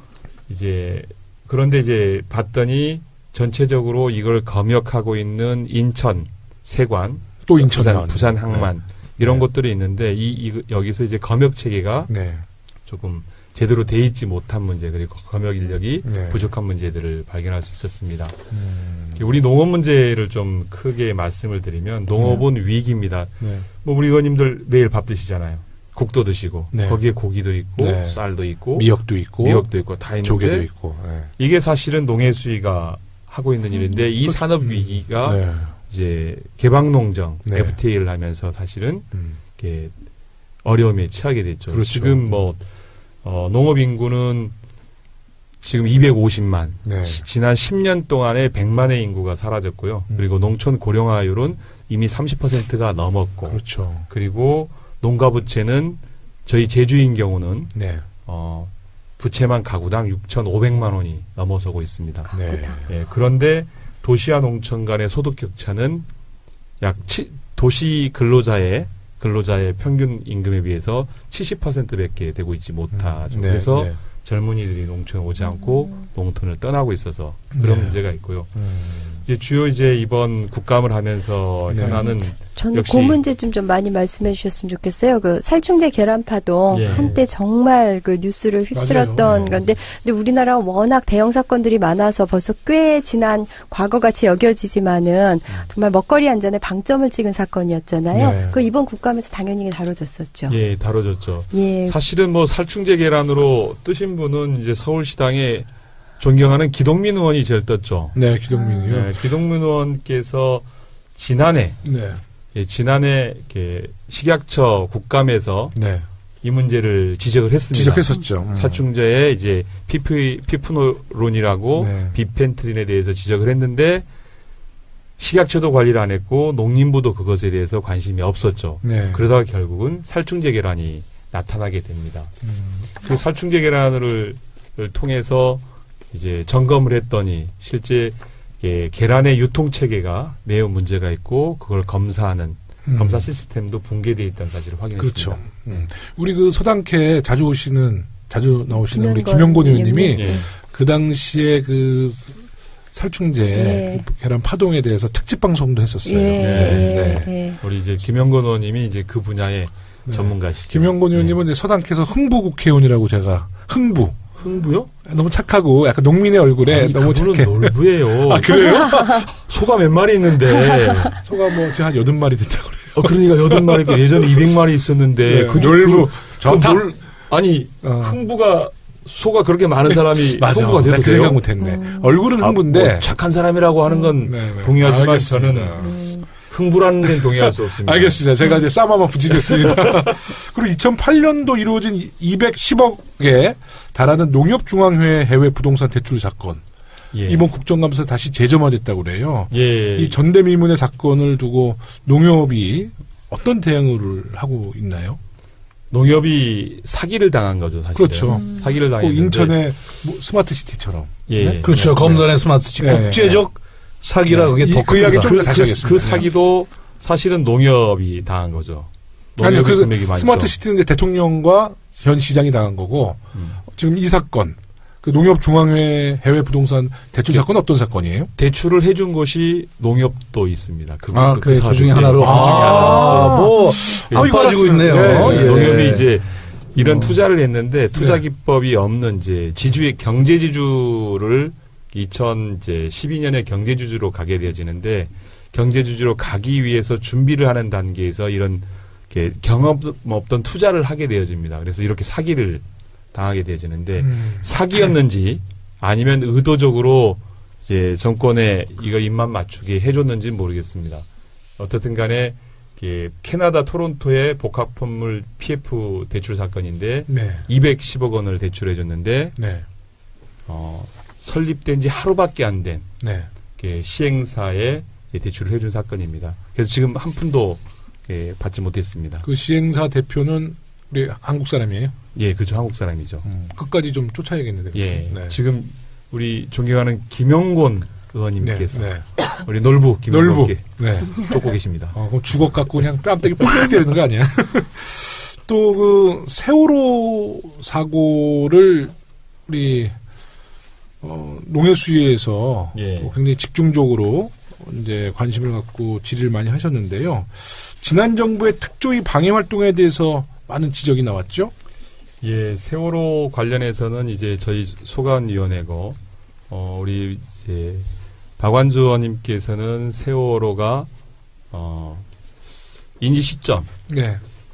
이제 그런데 이제 봤더니 전체적으로 이걸 검역하고 있는 인천, 세관, 또 인천, 부산 항만 이런 것들이 있는데 여기서 이제 검역 체계가 조금 제대로 돼 있지 못한 문제 그리고 검역 인력이 부족한 문제들을 발견할 수 있었습니다. 우리 농업 문제를 좀 크게 말씀을 드리면 농업은 위기입니다. 뭐 우리 의원님들 매일 밥 드시잖아요. 국도 드시고 거기에 고기도 있고 쌀도 있고 미역도 있고 다 있는데 조개도 있고 이게 사실은 농해수위가 하고 있는 일인데 이 산업 위기가 이제 개방농정 FTA를 하면서 사실은 이렇게 어려움에 처하게 됐죠. 그렇죠. 지금 뭐 농업 인구는 지금 250만. 지난 10년 동안에 100만의 인구가 사라졌고요. 그리고 농촌 고령화율은 이미 30%가 넘었고. 그렇죠. 그리고 농가 부채는 저희 제주인 경우는 부채만 가구당 6,500만 원이 넘어서고 있습니다. 그런데 도시와 농촌 간의 소득 격차는 도시 근로자의 평균 임금에 비해서 70%밖에 되고 있지 못하죠. 그래서 젊은이들이 농촌에 오지 않고 농촌을 떠나고 있어서 그런 문제가 있고요. 이제 주요 이번 국감을 하면서 현안은 저는 그 문제 좀 많이 말씀해 주셨으면 좋겠어요. 그 살충제 계란파동 한때 정말 그 뉴스를 휩쓸었던 건데, 근데 우리나라 워낙 대형 사건들이 많아서 벌써 꽤 지난 과거같이 여겨지지만은 정말 먹거리 안전에 방점을 찍은 사건이었잖아요. 그 이번 국감에서 당연히 다뤄졌었죠. 다뤄졌죠. 사실은 뭐 살충제 계란으로 뜨신 분은 이제 서울시당에 존경하는 기동민 의원이 제일 떴죠. 기동민이요. 기동민 의원께서 지난해 이렇게 식약처 국감에서 이 문제를 지적을 했습니다. 지적했었죠. 살충제의 이제 피프노론이라고 비펜트린에 대해서 지적을 했는데 식약처도 관리를 안 했고 농림부도 그것에 대해서 관심이 없었죠. 그러다가 결국은 살충제 계란이 나타나게 됩니다. 그 살충제 계란을 통해서 이제 점검을 했더니 실제 계란의 유통 체계가 매우 문제가 있고 그걸 검사하는 검사 시스템도 붕괴되어 있다는 사실을 확인했습니다. 그렇죠. 우리 그 서당캐에 자주 나오시는 우리 김영곤 의원님이 그 당시에 그 살충제 계란 파동에 대해서 특집 방송도 했었어요. 우리 이제 김영곤 의원님이 이제 그 분야의 전문가시죠. 김영곤 의원님은 이제 서당캐에서 흥부 국회의원이라고 제가 흥부요? 너무 착하고 약간 농민의 얼굴에 너무 착해. 놀부예요. 그래요? 소가 몇 마리 있는데. 소가 뭐 제가 한 8마리 된다고 그래요. 그러니까 8마리, 예전에 200마리 있었는데. 네. 놀부. 좋다. 아니, 흥부가, 소가 그렇게 많은 사람이 맞아. 흥부가 돼도 그 생각 못했네. 얼굴은 흥부인데. 뭐 착한 사람이라고 하는 건 동의하지만 알겠습니다. 저는 흥부라는 데는 동의할 수 없습니다. 알겠습니다. 제가 이제 쌈 한번 붙이겠습니다. 그리고 2008년도 이루어진 210억에 달하는 농협중앙회 해외 부동산 대출 사건. 예. 이번 국정감사 다시 재점화됐다고 그래요. 예. 이 전대미문의 사건을 두고 농협이 어떤 대응을 하고 있나요? 농협이 사기를 당한 거죠, 사실. 그렇죠. 사기를 당했는데. 인천의 스마트시티처럼. 예. 네? 그렇죠. 검단의 스마트시티. 국제적 사기라 그게 더 그 이야기 좀 다시 하겠습니다. 그 사기도 사실은 농협이 당한 거죠. 아니요, 그 스마트시티는 이제 대통령과 현 시장이 당한 거고 지금 이 사건, 그 농협중앙회 해외 부동산 대출 사건 어떤 사건이에요? 대출을 해준 곳이 농협도 있습니다. 그 중에 하나로. 안 빠지고 있네요. 네. 농협이 이제 이런 투자를 했는데 투자 기법이 없는 이제 경제 지주를 2012년에 경제주주로 가게 되어지는데 경제주주로 가기 위해서 준비를 하는 단계에서 이런 경험 없던 투자를 하게 되어집니다. 그래서 이렇게 사기를 당하게 되어지는데 사기였는지 아니면 의도적으로 이제 정권에 이거 입맛 맞추게 해줬는지는 모르겠습니다. 어떻든 간에 캐나다 토론토의 복합건물 PF 대출 사건인데 210억 원을 대출해줬는데 설립된 지 하루밖에 안 된 시행사에 대출을 해준 사건입니다. 그래서 지금 한 푼도 받지 못했습니다. 그 시행사 대표는 우리 한국 사람이에요? 예, 그렇죠. 한국 사람이죠. 끝까지 좀 쫓아야겠는데. 예, 지금 우리 존경하는 김영곤 의원님께서 우리 놀부 김영곤께 쫓고 계십니다. 그럼 주걱 갖고 그냥 뺨때기 팍 때리는 거 아니야? 또 그 세월호 사고를 우리 농해수위에서 굉장히 집중적으로 이제 관심을 갖고 질의를 많이 하셨는데요. 지난 정부의 특조위 방해 활동에 대해서 많은 지적이 나왔죠? 예, 세월호 관련해서는 이제 저희 소관위원회고, 우리 이제 박완주 의원님께서는 세월호가, 인지 시점.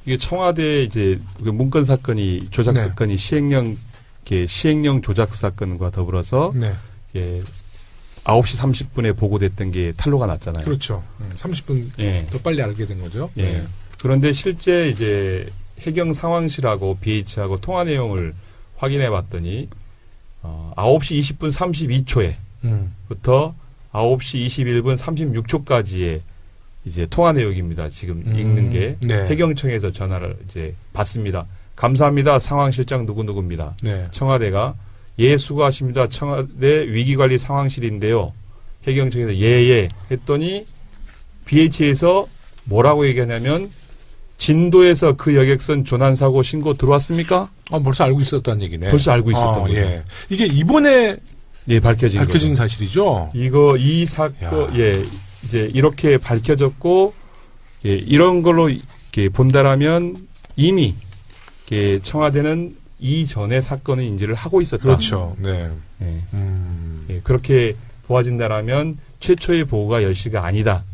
이게 청와대 이제 문건 사건이, 조작 사건이 시행령 조작 사건과 더불어서 9시 30분에 보고됐던 게 탄로가 났잖아요. 그렇죠. 30분 더 빨리 알게 된 거죠. 그런데 실제 이제 해경 상황실하고 BH하고 통화 내용을 확인해 봤더니 9시 20분 32초에부터 9시 21분 36초까지의 이제 통화 내용입니다. 지금 읽는 게 해경청에서 전화를 이제 받습니다. 감사합니다. 상황실장 누구누구입니다. 청와대가 수고하십니다. 청와대 위기관리 상황실인데요. 해경청에서 했더니 BH에서 뭐라고 얘기하냐면 진도에서 그 여객선 조난사고 신고 들어왔습니까? 벌써 알고 있었다는 얘기네. 벌써 알고 있었던 거죠. 이게 이번에 밝혀진 사실이죠. 이 사건 이제 이렇게 밝혀졌고 이런 걸로 이렇게 본다라면 이미 청와대는 이전의 사건을 인지를 하고 있었다. 그렇죠. 그렇게 보아진다라면 최초의 보고가 10시가 아니다.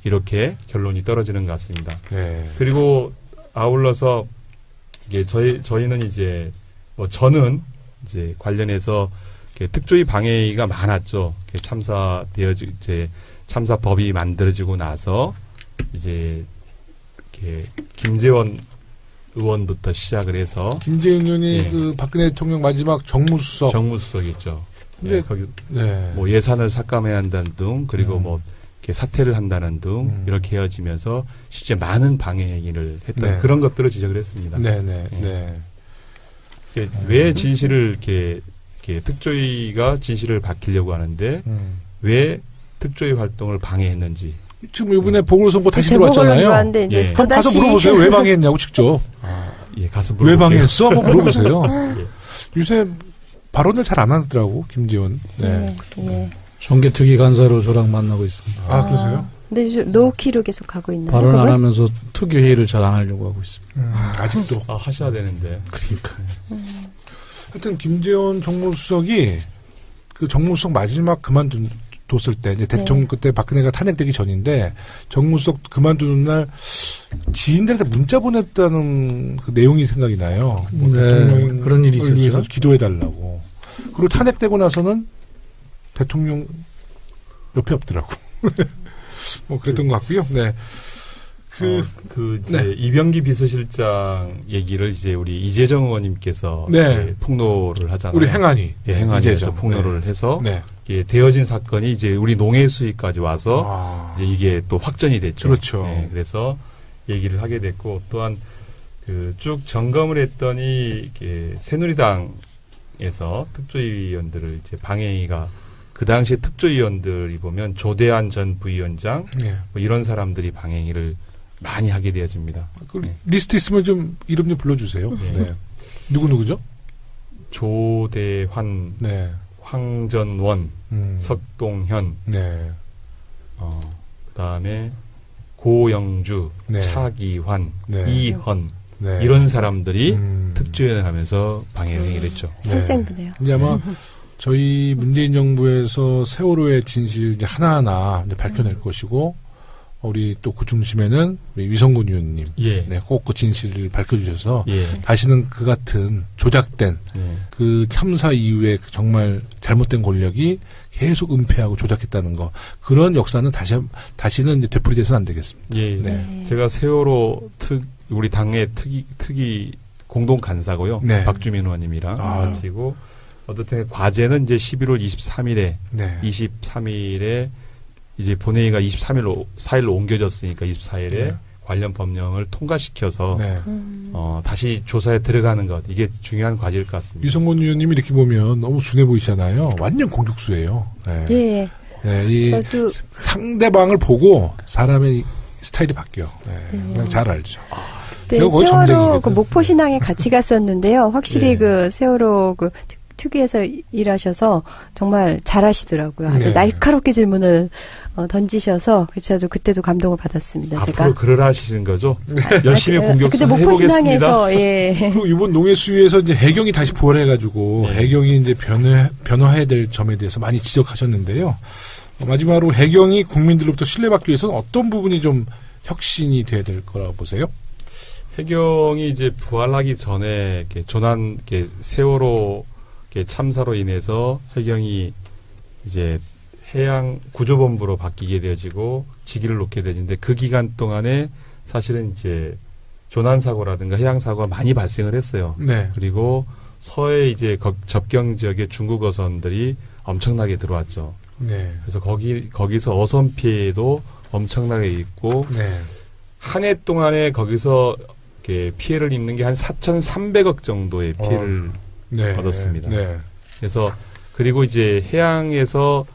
이렇게 결론이 떨어지는 것 같습니다. 그리고 아울러서 이게 저희는 이제 저는 이제 관련해서 특조위 방해가 많았죠. 참사법이 만들어지고 나서 이제 김재원 의원부터 시작을 해서 김재원 의원이 그 박근혜 대통령 마지막 정무수석이죠. 거기 뭐 예산을 삭감해야 한다는 등 그리고 뭐 이렇게 사퇴를 한다는 등 이렇게 헤어지면서 실제 많은 방해 행위를 했던 그런 것들을 지적을 했습니다. 왜 진실을 이렇게 특조위가 진실을 밝히려고 하는데 왜 특조위 활동을 방해했는지. 지금 이번에 보궐선거 다시 들어왔잖아요. 이제 가서 물어보세요. 왜 방해했냐고 직접. 가서 물어보세요. 왜 방해했어? 한번 물어보세요. 요새 발언을 잘 안 하더라고 김재원. 정계특위 간사로 저랑 만나고 있습니다. 그러세요? 근데 노키로 계속 가고 있나요? 발언 안 하면서 특위 회의를 잘 안 하려고 하고 있습니다. 아직도. 하셔야 되는데. 그러니까. 하여튼 김재원 정무수석이 그 정무수석 마지막 그만둔 뒀을 때 이제 대통령 그때 박근혜가 탄핵되기 전인데 정무수석 그만두는 날 지인들한테 문자 보냈다는 그 내용이 생각이 나요. 네, 그런 일이 있었죠. 위해서 기도해달라고. 그리고 탄핵되고 나서는 대통령 옆에 없더라고. 뭐 그랬던 것 같고요. 네. 이제 이병기 비서실장 얘기를 이제 우리 이재정 의원님께서 폭로를 하잖아요. 우리 행안위. 예, 행안위에서 폭로를 해서 이게 되어진 사건이 이제 우리 농해 수위까지 와서 이제 이게 또 확전이 됐죠. 그렇죠. 네, 그래서 얘기를 하게 됐고 또한 그 쭉 점검을 했더니 새누리당에서 특조위원들을 이제 방해가 그 당시에 특조위원들이 보면 조대한 전 부위원장 뭐 이런 사람들이 방행위를 많이 하게 되어집니다. 그 리스트 있으면 좀 이름 좀 불러주세요. 네. 누구죠? 조대환, 황전원, 석동현, 그다음에 고영주, 차기환, 이헌 이런 사람들이 특조위원을 하면서 방해를 했죠. 살생부네요. 이제 아마 저희 문재인 정부에서 세월호의 진실 이제 하나하나 이제 밝혀낼 것이고, 우리 또 그 중심에는 우리 위성군 의원님, 꼭 그 진실을 밝혀주셔서 다시는 그 같은 조작된 그 참사 이후에 정말 잘못된 권력이 계속 은폐하고 조작했다는 거, 그런 역사는 다시는 이제 되풀이돼서는 안 되겠습니다. 제가 세월호 우리 당의 특위 공동 간사고요. 박주민 의원님이랑 같이고. 어쨌든 과제는 이제 11월 23일에 이제 본회의가 4일로 옮겨졌으니까 24일에 관련 법령을 통과시켜서 다시 조사에 들어가는 것, 이게 중요한 과제일 것 같습니다. 위성곤 의원님이 이렇게 보면 너무 순해 보이잖아요. 완전 공격수예요. 저도 상대방을 보고 사람의 스타일이 바뀌어. 그냥 잘 알죠. 세월호 그 목포 신항에 같이 갔었는데요. 확실히 그 세월호 그 특위에서 일하셔서 정말 잘하시더라고요. 아주 날카롭게 질문을 던지셔서 저도 그때도 감동을 받았습니다. 앞으로 제가. 그러라 하시는 거죠? 열심히 공격수 해보겠습니다. 그리고 이번 농해 수위에서 이제 해경이 다시 부활해가지고 해경이 이제 변화해야 될 점에 대해서 많이 지적하셨는데요. 마지막으로 해경이 국민들로부터 신뢰받기 위해서는 어떤 부분이 좀 혁신이 돼야 될 거라고 보세요? 해경이 이제 부활하기 전에 세월호 참사로 인해서 해경이 이제 해양 구조본부로 바뀌게 되어지고 직위를 놓게 되는데, 그 기간 동안에 사실은 이제 조난 사고라든가 해양 사고가 많이 발생을 했어요. 그리고 서해 이제 접경 지역의 중국 어선들이 엄청나게 들어왔죠. 그래서 거기서 어선 피해도 엄청나게 있고 한 해 동안에 거기서 피해를 입는 게 한 4,300억 정도의 피해를 얻었습니다. 그래서 그리고 이제 해양에서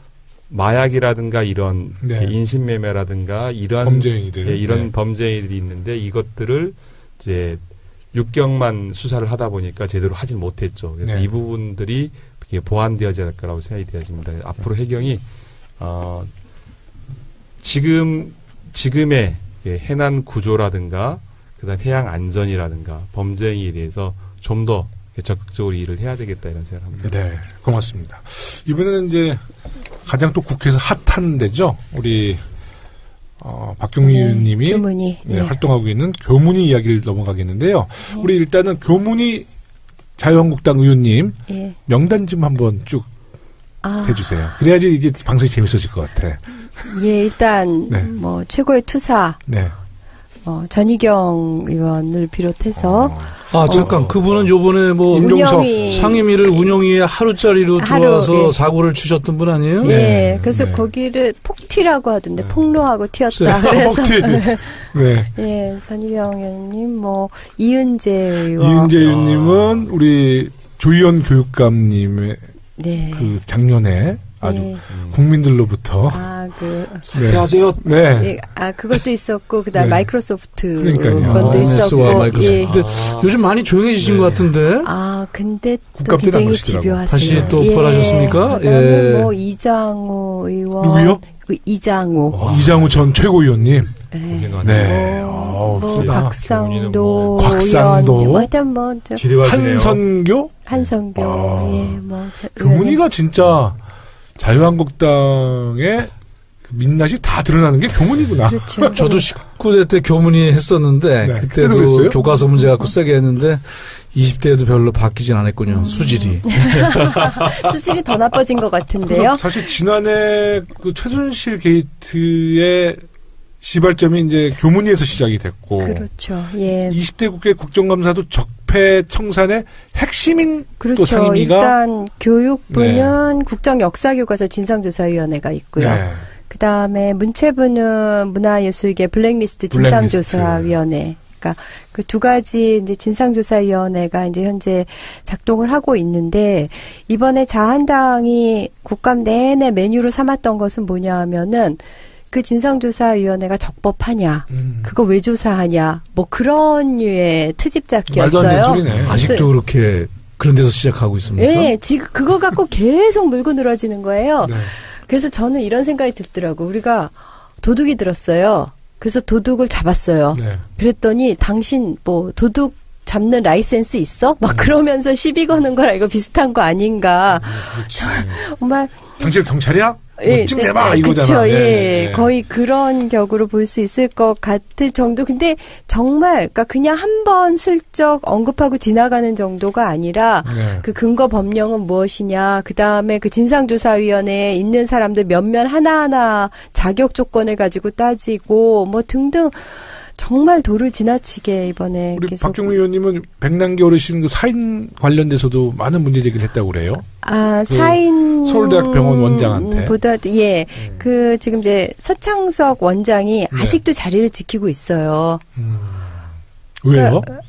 마약이라든가 이런 인신매매라든가 이런 범죄행위들, 이런 범죄들이 있는데, 이것들을 이제 육경만 수사를 하다 보니까 제대로 하진 못했죠. 그래서 이 부분들이 보완되어져야 할 거라고 생각이 되어집니다. 앞으로 해경이 지금의 해난 구조라든가 그다음 해양 안전이라든가 범죄행위에 대해서 좀 더 적극적으로 일을 해야 되겠다, 이런 생각을 합니다. 네, 고맙습니다. 이번에는 이제 가장 또 국회에서 핫한 데죠. 우리 박경미 의원님이 교문위 활동하고 있는 교문위 이야기를 넘어가겠는데요. 우리 일단은 교문위 자유한국당 의원님 명단 좀 한번 쭉 해주세요. 그래야지 이게 방송이 재밌어질 것 같아. 일단 뭐 최고의 투사. 전희경 의원을 비롯해서 잠깐 그분은 요번에 뭐 상임위를 운영위에 하루짜리로 들어와서 사고를 치셨던 분 아니에요? 그래서 거기를 폭튀라고 하던데 폭로하고 튀었다. 그래서 전희경 의원님, 뭐 이은재 의원님은 우리 조희연 교육감님의 그 작년에 아주 국민들로부터 사퇴하세요. 그것도 있었고 그다음 마이크로소프트 그러니까요. 것도 있었고. 근데 요즘 많이 조용해지신 것 같은데. 근데 또 굉장히 집요하세요. 다시 또 부활하셨습니까? 그다음에 뭐 이장우 의원. 누구요? 이장우 전 최고위원님. 곽상도 의원. 한선교. 교문위가 진짜 자유한국당의 민낯이 다 드러나는 게 교문이구나. 그렇죠. 저도 19대 때 교문이 했었는데 네, 그때도 교과서 문제 갖고 세게 했는데 20대에도 별로 바뀌진 않았군요. 수질이. 수질이 더 나빠진 것 같은데요. 사실 지난해 그 최순실 게이트의 시발점이 이제 교문위에서 시작이 됐고. 그렇죠. 예. 20대 국회 국정감사도 적폐 청산의 핵심인 그렇죠. 또 상임위가. 일단 교육부는 네. 국정역사교과서 진상조사위원회가 있고요. 네. 그 다음에 문체부는 문화예술계 블랙리스트 진상조사위원회. 그러니까 그 두 가지 이제 진상조사위원회가 이제 현재 작동을 하고 있는데 이번에 자한당이 국감 내내 메뉴로 삼았던 것은 뭐냐 하면은 그 진상조사위원회가 적법하냐, 그거 왜 조사하냐, 뭐 그런 류의 트집 잡기였어요. 말도 안 되는 소리네. 아직도 그렇게 그런 데서 시작하고 있습니까? 네, 지금 그거 갖고 계속 물고 늘어지는 거예요. 네. 그래서 저는 이런 생각이 들더라고. 우리가 도둑이 들었어요. 그래서 도둑을 잡았어요. 네. 그랬더니 당신 뭐 도둑 잡는 라이센스 있어? 막 그러면서 시비 거는 거랑 이거 비슷한 거 아닌가. 정말. 당신 경찰이야? 예, 찍내봐 이거잖아. 그렇죠. 예, 거의 그런 격으로 볼 수 있을 것 같을 정도. 근데 정말 그러니까 그냥 한번 슬쩍 언급하고 지나가는 정도가 아니라 네. 그 근거 법령은 무엇이냐. 그다음에 그 진상조사위원회에 있는 사람들 몇몇 하나하나 자격 조건을 가지고 따지고 뭐 등등. 정말 도를 지나치게 이번에 우리 계속. 박경미 의원님은 백남기 어르신 그 사인 관련돼서도 많은 문제 제기를 했다고 그래요. 아, 그 사인 서울대학병원 원장한테 보다 예. 그 지금 이제 서창석 원장이 네. 아직도 자리를 지키고 있어요. 왜요? 그러니까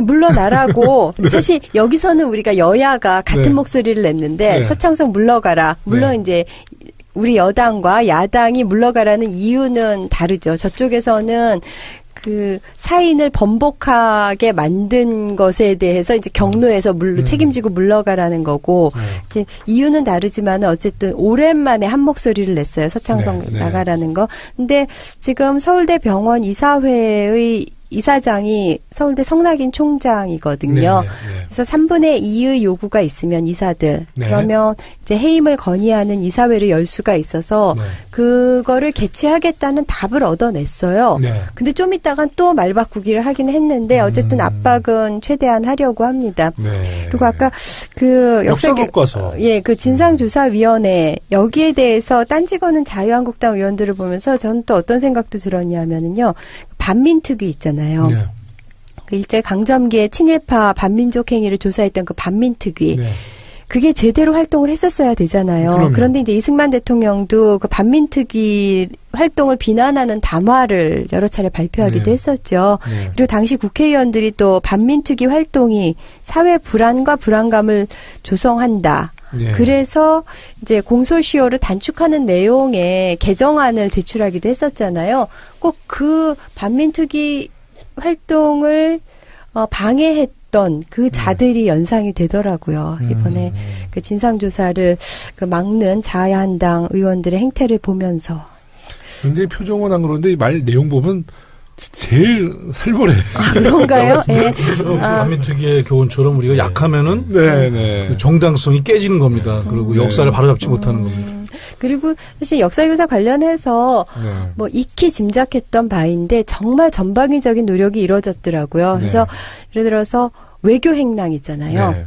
물러나라고 네. 사실 여기서는 우리가 여야가 같은 네. 목소리를 냈는데 네. 서창석 물러가라. 물론 네. 이제 우리 여당과 야당이 물러가라는 이유는 다르죠. 저쪽에서는 그 사인을 번복하게 만든 것에 대해서 이제 경로에서 책임지고 물러가라는 거고 이유는 다르지만 어쨌든 오랜만에 한 목소리를 냈어요. 서창석 네, 나가라는 거. 근데 지금 서울대 병원 이사회의 이사장이 서울대 성낙인 총장이거든요. 그래서 3분의 2의 요구가 있으면 이사들 그러면 이제 해임을 건의하는 이사회를 열 수가 있어서 그거를 개최하겠다는 답을 얻어냈어요. 근데 좀 있다가 또 말 바꾸기를 하긴 했는데 어쨌든 압박은 최대한 하려고 합니다. 그리고 아까 그 역사교과서 예, 그 진상조사위원회 여기에 대해서 딴지거는 자유한국당 의원들을 보면서 저는 또 어떤 생각도 들었냐면은요. 반민특위 있잖아요. 네. 그 일제 강점기의 친일파 반민족 행위를 조사했던 그 반민특위. 네. 그게 제대로 활동을 했었어야 되잖아요. 그럼요. 그런데 이제 이승만 대통령도 그 반민특위 활동을 비난하는 담화를 여러 차례 발표하기도 네. 했었죠. 네. 그리고 당시 국회의원들이 또 반민특위 활동이 사회 불안과 불안감을 조성한다. 네. 그래서 이제 공소시효를 단축하는 내용의 개정안을 제출하기도 했었잖아요. 꼭 그 반민특위 활동을 방해했던 그 자들이 연상이 되더라고요. 이번에 그 진상조사를 그 막는 자한당 의원들의 행태를 보면서. 굉장히 표정은 안 그런데 이 말 내용 보면 제일 살벌해. 아, 그런가요? 예. 반민특위의 교훈처럼 우리가 약하면은 그 정당성이 깨지는 겁니다. 그리고 역사를 바로잡지 못하는 겁니다. 그리고 사실 역사교사 관련해서 뭐 익히 짐작했던 바인데 정말 전방위적인 노력이 이루어졌더라고요. 그래서 예를 들어서 외교 행랑 있잖아요.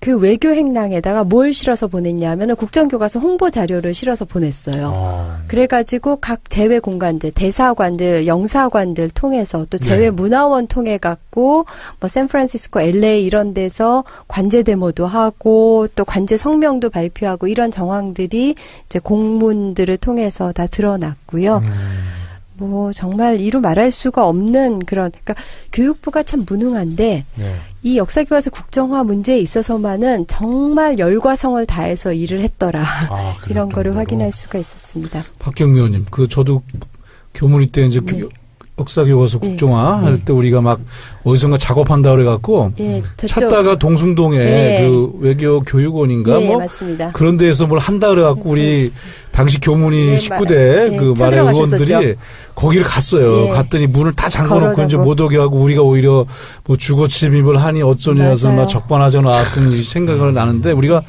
그 외교 행랑에다가 뭘 실어서 보냈냐 하면은 국정교과서 홍보 자료를 실어서 보냈어요. 그래가지고 각 제외 공간들, 대사관들, 영사관들 통해서 또 제외 문화원 통해 갖고 뭐 샌프란시스코, LA 이런 데서 관제 데모도 하고 또 관제 성명도 발표하고 이런 정황들이 이제 공문들을 통해서 다 드러났고요. 뭐 정말 이루 말할 수가 없는 그런 그러니까 교육부가 참 무능한데 이 역사교과서 국정화 문제에 있어서만은 정말 열과 성을 다해서 일을 했더라. 이런 거를 확인할 수가 있었습니다. 박경미 의원님, 그 저도 교문위 때 이제 역사교과서 국정화 할 때 우리가 막 어디선가 작업한다 그래갖고 찾다가 동숭동에 그 외교교육원인가 뭐 맞습니다. 그런 데에서 뭘 한다 그래갖고 우리 당시 교문위 19대 그 말의 의원들이 거기를 갔어요. 갔더니 문을 다 잠가놓고 이제 못 오게 하고 우리가 오히려 뭐 주거 침입을 하니 어쩌냐 해서 막 적반하장 나왔던 생각을 나는데 우리가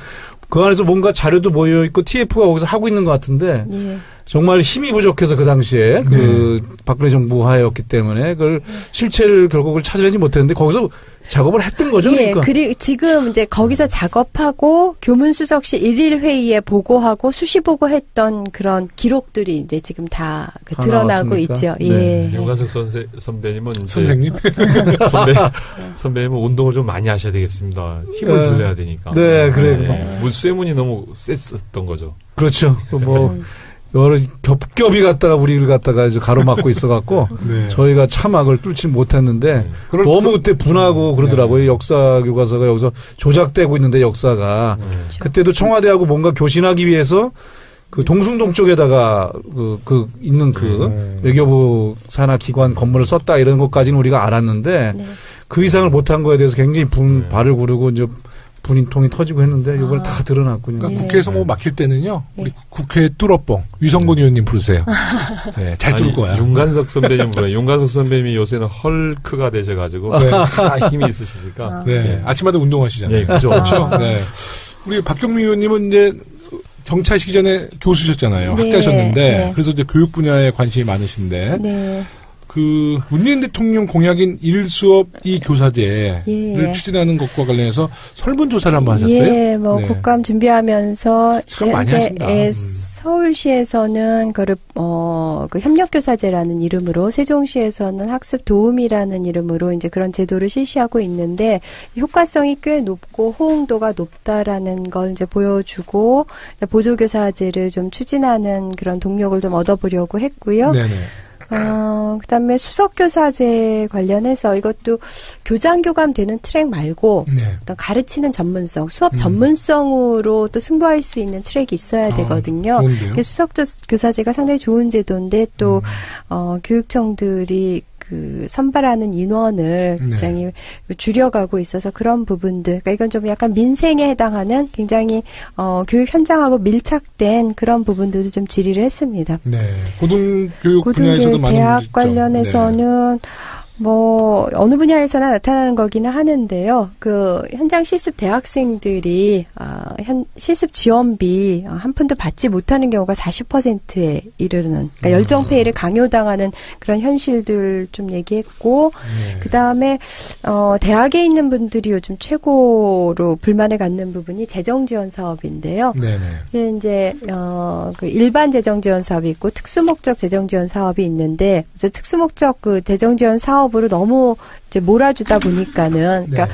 그 안에서 뭔가 자료도 모여 있고 TF가 거기서 하고 있는 것 같은데 예. 정말 힘이 부족해서 그 당시에 그 박근혜 정부 하였기 때문에 그걸 실체를 결국을 찾아내지 못했는데 거기서 작업을 했던 거죠. 예, 그러니까. 그리고 지금 이제 거기서 작업하고 교문수석실 1일 회의에 보고하고 수시 보고했던 그런 기록들이 이제 지금 다 드러나고 나왔습니까? 있죠. 네. 예. 윤관석 선배님은 선생님 선배님은 운동을 좀 많이 하셔야 되겠습니다. 힘을 들려야 되니까. 네, 그래요. 쇠문이 너무 셌었던 거죠. 그렇죠. 뭐. 여러 겹겹이 갔다가 우리를 갖다가 가로막고 있어갖고 네. 저희가 참악을 뚫지 못했는데 너무 그때 분하고 그러더라고요. 네. 역사 교과서가 여기서 조작되고 있는데 역사가 그렇죠. 그때도 청와대하고 뭔가 교신하기 위해서 그 동숭동 쪽에다가 있는 외교부 산하 기관 건물을 썼다 이런 것까지는 우리가 알았는데 네. 그 이상을 못한 거에 대해서 굉장히 발을 구르고 이제. 분인통이 터지고 했는데 이걸 다 드러났군요. 그러니까 국회에서 뭐 막힐 때는요. 우리 국회 뚫어뻥 유성곤 의원님 부르세요. 네, 잘 뚫을 거야. 윤관석 선배님 부르요. 윤관석 선배님이 요새는 헐크가 되셔가지고 네. 힘이 있으시니까. 네. 네. 아침마다 운동하시잖아요. 네, 그렇죠. 네. 우리 박경미 의원님은 이제 정치하시기 전에 교수셨잖아요. 네. 학자셨는데 네. 그래서 이제 교육 분야에 관심이 많으신데. 네. 그 문재인 대통령 공약인 일수업 이 교사제를 예. 추진하는 것과 관련해서 설문조사를 한번 하셨어요? 예, 뭐 네. 국감 준비하면서 참 많이 하신다. 서울시에서는 그를 그 협력교사제라는 이름으로, 세종시에서는 학습도우미라는 이름으로 이제 그런 제도를 실시하고 있는데 효과성이 꽤 높고 호응도가 높다라는 걸 이제 보여주고 보조교사제를 좀 추진하는 그런 동력을 좀 얻어보려고 했고요. 네네. 그다음에 수석교사제 관련해서 이것도 교장교감 되는 트랙 말고 네. 어떤 가르치는 전문성, 수업 전문성으로 또 승부할 수 있는 트랙이 있어야 되거든요. 수석교사제가 상당히 좋은 제도인데 또 교육청들이 그 선발하는 인원을 굉장히 네. 줄여가고 있어서 그런 부분들, 그러니까 이건 좀 약간 민생에 해당하는 굉장히 교육 현장하고 밀착된 그런 부분들도 좀 질의를 했습니다. 네, 고등교육 분야에서도 많은 대학 관련해서는 네. 뭐 어느 분야에서나 나타나는 거기는 하는데요. 그 현장 실습 대학생들이 실습 지원비 한 푼도 받지 못하는 경우가 40%에 이르는, 그러니까 열정페이를 강요당하는 그런 현실들 좀 얘기했고, 네. 그 다음에 대학에 있는 분들이 요즘 최고로 불만을 갖는 부분이 재정 지원 사업인데요. 네네. 이게 이제 그 일반 재정 지원 사업이 있고 특수목적 재정 지원 사업이 있는데, 이제 특수목적 그 재정 지원 사업으로 너무 이제 몰아주다 보니까는, 그러니까. 네.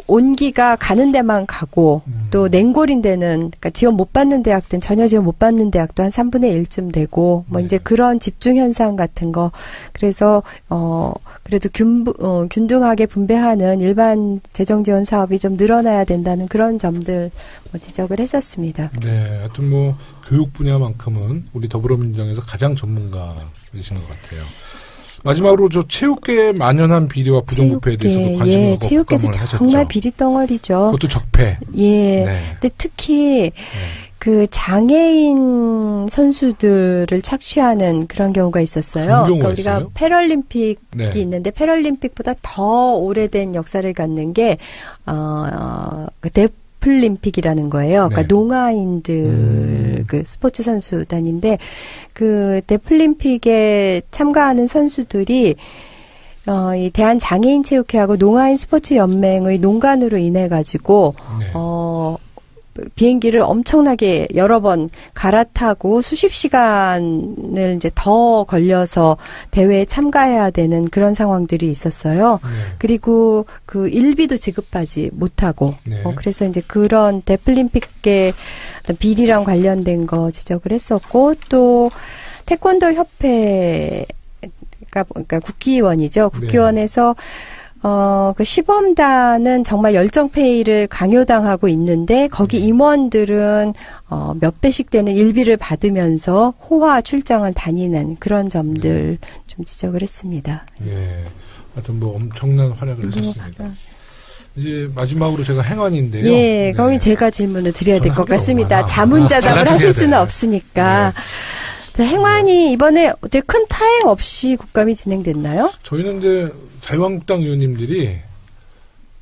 온기가 가는 데만 가고 또 냉골인 데는, 그러니까 지원 못 받는 대학들은 전혀 지원 못 받는 대학도 한 3분의 1쯤 되고 뭐 네. 이제 그런 집중 현상 같은 거, 그래서 그래도 균등하게 분배하는 일반 재정 지원 사업이 좀 늘어나야 된다는 그런 점들 지적을 했었습니다. 네, 하여튼 뭐 교육 분야만큼은 우리 더불어민주당에서 가장 전문가이신 것 같아요. 마지막으로 저 체육계에 만연한 비리와 부정부패에 대해서도 관심을 갖고 체육계도 정말 비리덩어리죠. 그것도 적폐. 예. 네. 근데 특히 그 장애인 선수들을 착취하는 그런 경우가 있었어요. 그러니까 우리가 있어요? 패럴림픽이 있는데 패럴림픽보다 더 오래된 역사를 갖는 게 그 데플림픽이라는 거예요. 그러니까 농아인들 그 스포츠 선수단인데, 그 데플림픽에 참가하는 선수들이 이 대한장애인체육회하고 농아인 스포츠연맹의 농간으로 인해 가지고 비행기를 엄청나게 여러 번 갈아타고 수십 시간을 이제 더 걸려서 대회에 참가해야 되는 그런 상황들이 있었어요. 그리고 그 일비도 지급하지 못하고, 그래서 이제 그런 데플림픽의 어떤 비리랑 관련된 거 지적을 했었고, 또 태권도 협회가 그러니까 국기위원이죠. 국기위원에서 그 시범단은 정말 열정페이를 강요당하고 있는데, 거기 임원들은 몇 배씩 되는 일비를 받으면서 호화 출장을 다니는 그런 점들 좀 지적을 했습니다. 네. 하여튼 뭐 엄청난 활약을 하셨습니다. 이제 마지막으로 제가 행안인데요. 예, 거기 제가 질문을 드려야 될 것 같습니다. 자문자답을 하실 수는 없으니까. 자, 행안이 이번에 되게 큰 파행 없이 국감이 진행됐나요? 저희는 이제 자유한국당 의원님들이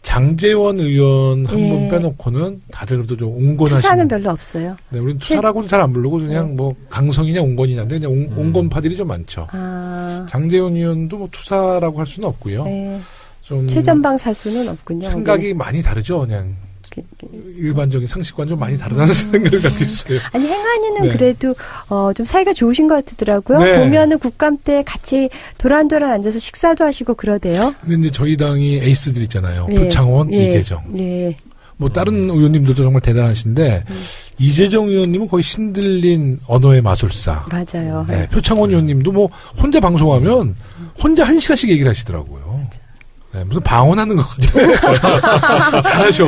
장제원 의원 한 분 빼놓고는 다들 그래도 좀 온건하시는. 투사는 별로 없어요. 네, 우리는 투사라고는 잘 안 부르고 그냥 뭐 강성이냐 온건이냐인데 그냥 온건파들이 좀 많죠. 장제원 의원도 뭐 투사라고 할 수는 없고요. 네. 좀 최전방 사수는 없군요. 생각이 거기는. 많이 다르죠, 그냥. 일반적인 상식과는 좀 많이 다르다는 생각을 갖고 있어요. 아니 행안위는 그래도 좀 사이가 좋으신 것 같더라고요. 보면은 국감 때 같이 도란도란 앉아서 식사도 하시고 그러대요. 근데 이제 저희 당이 에이스들 있잖아요. 표창원, 이재정. 뭐 다른 의원님들도 정말 대단하신데 이재정 의원님은 거의 신들린 언어의 마술사. 맞아요. 네, 표창원 의원님도 뭐 혼자 방송하면 혼자 1시간씩 얘기를 하시더라고요. 네, 무슨 방언하는 것 같아요. 잘하셔.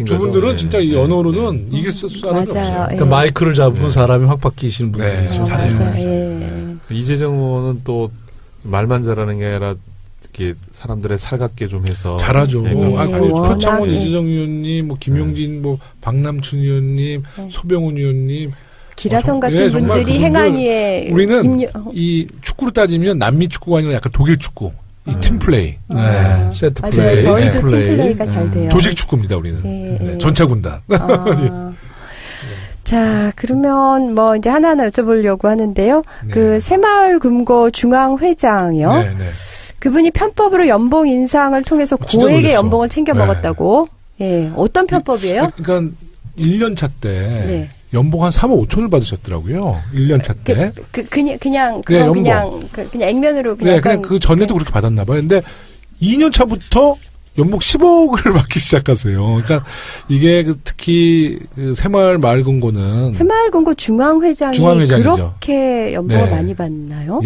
두 분들은 진짜 이 언어로는 이길 사람이 없어요. 그러니까 마이크를 잡으면 사람이 확 바뀌시는 분들이죠. 잘해요. 이재정 의원은 또 말만 잘하는 게 아니라 이렇게 사람들의 살갑게 좀 해서 잘하죠. 표창원, 이재정 의원님, 뭐 김용진, 뭐 박남춘 의원님, 소병훈 의원님. 기라성 같은 분들이 행안위에 우리는 이 축구로 따지면 남미 축구가 아니라 약간 독일 축구. 이 팀플레이. 세트 플레이. 저희도 팀플레이가 잘 돼요. 조직 축구입니다, 우리는. 전차 군단. 자, 그러면 뭐 이제 하나하나 여쭤보려고 하는데요. 그 새마을금고 중앙회장이요. 그분이 편법으로 연봉 인상을 통해서 고액의 연봉을 챙겨 먹었다고. 어떤 편법이에요? 그러니까 1년 차 때 연봉 한 3억 5천을 받으셨더라고요. 1년 차 때. 그냥 액면으로 그냥. 그냥 그 전에도 그렇게 받았나 봐요. 근데 2년 차부터 연봉 10억을 받기 시작하세요. 그러니까 이게 특히 그 새마을금고는 새마을금고 중앙회장이 그렇게 연봉을 많이 받나요?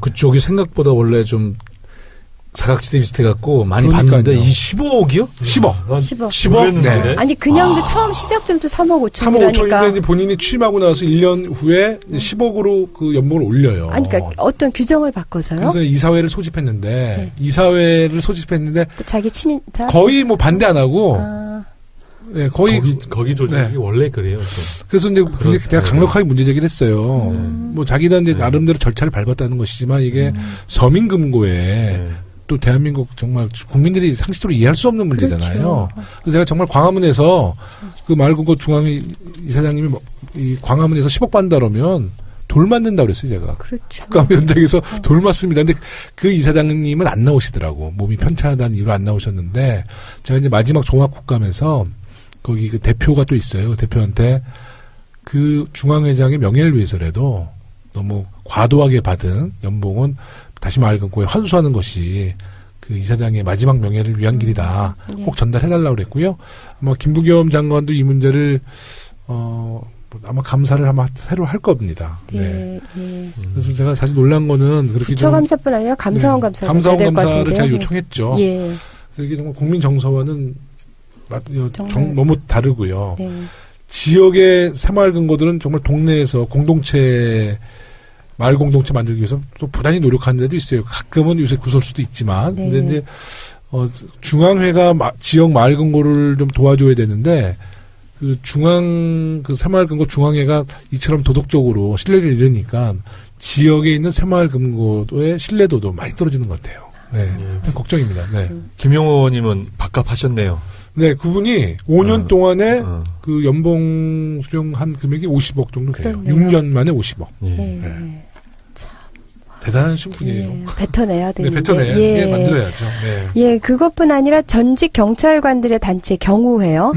그쪽이 생각보다 원래 좀 사각지대 비슷해갖고 많이 받는데 이 15억이요? 10억. 네. 아니 그냥도 처음 시작점도 3억 5천이라니까. 3억 5천인데 본인이 취임하고 나서 1년 후에 10억으로 그 연봉을 올려요. 아니 그러니까 어떤 규정을 바꿔서요? 그래서 이사회를 소집했는데 이사회를 소집했는데 자기 친인 거의 뭐 반대 안 하고 거의 거기 조직이 원래 그래요. 그래서 이제 제가 강력하게 문제 제기를 했어요. 뭐 자기는 이제 나름대로 절차를 밟았다는 것이지만 이게 서민금고에 또 대한민국 정말 국민들이 상식적으로 이해할 수 없는 문제잖아요. 그래서 제가 정말 광화문에서 그 말금고 중앙회 이사장님이 이 광화문에서 10억 받는다 그러면 돌 맞는다고 그랬어요, 제가. 국감 현장에서 돌 맞습니다. 근데 그 이사장님은 안 나오시더라고. 몸이 편찮다는 이유로 안 나오셨는데 제가 이제 마지막 종합국감에서 거기 그 대표가 또 있어요. 대표한테 그 중앙회장의 명예를 위해서라도 너무 과도하게 받은 연봉은 다시 말금고에 환수하는 것이 그 이사장의 마지막 명예를 위한 길이다. 꼭 전달해달라고 그랬고요. 아마 김부겸 장관도 이 문제를 아마 감사를 아마 새로 할 겁니다. 그래서 제가 사실 놀란 거는 그렇게 부처감사뿐 아니라 감사원 감사를 감사원 감사를 제가 요청했죠. 그래서 이게 정말 국민 정서와는 너무 다르고요. 지역의 새마을금고들은 정말 동네에서 공동체 마을 공동체 만들기 위해서 또 부단히 노력하는 데도 있어요. 가끔은 요새 구설수도 있지만. 근데 이제, 중앙회가 지역 마을금고를 좀 도와줘야 되는데, 그 새마을금고 중앙회가 이처럼 도덕적으로 신뢰를 잃으니까 지역에 있는 새마을금고의 신뢰도도 많이 떨어지는 것 같아요. 참 걱정입니다. 김용호님은 밥값하셨네요. 네, 그분이 5년 동안에 그 연봉 수령한 금액이 50억 정도 돼요. 6년 만에 50억. 대단하신 분이에요. 뱉어내야 되는데. 뱉어내야 만들어야죠. 그것뿐 아니라 전직 경찰관들의 단체 경우회요.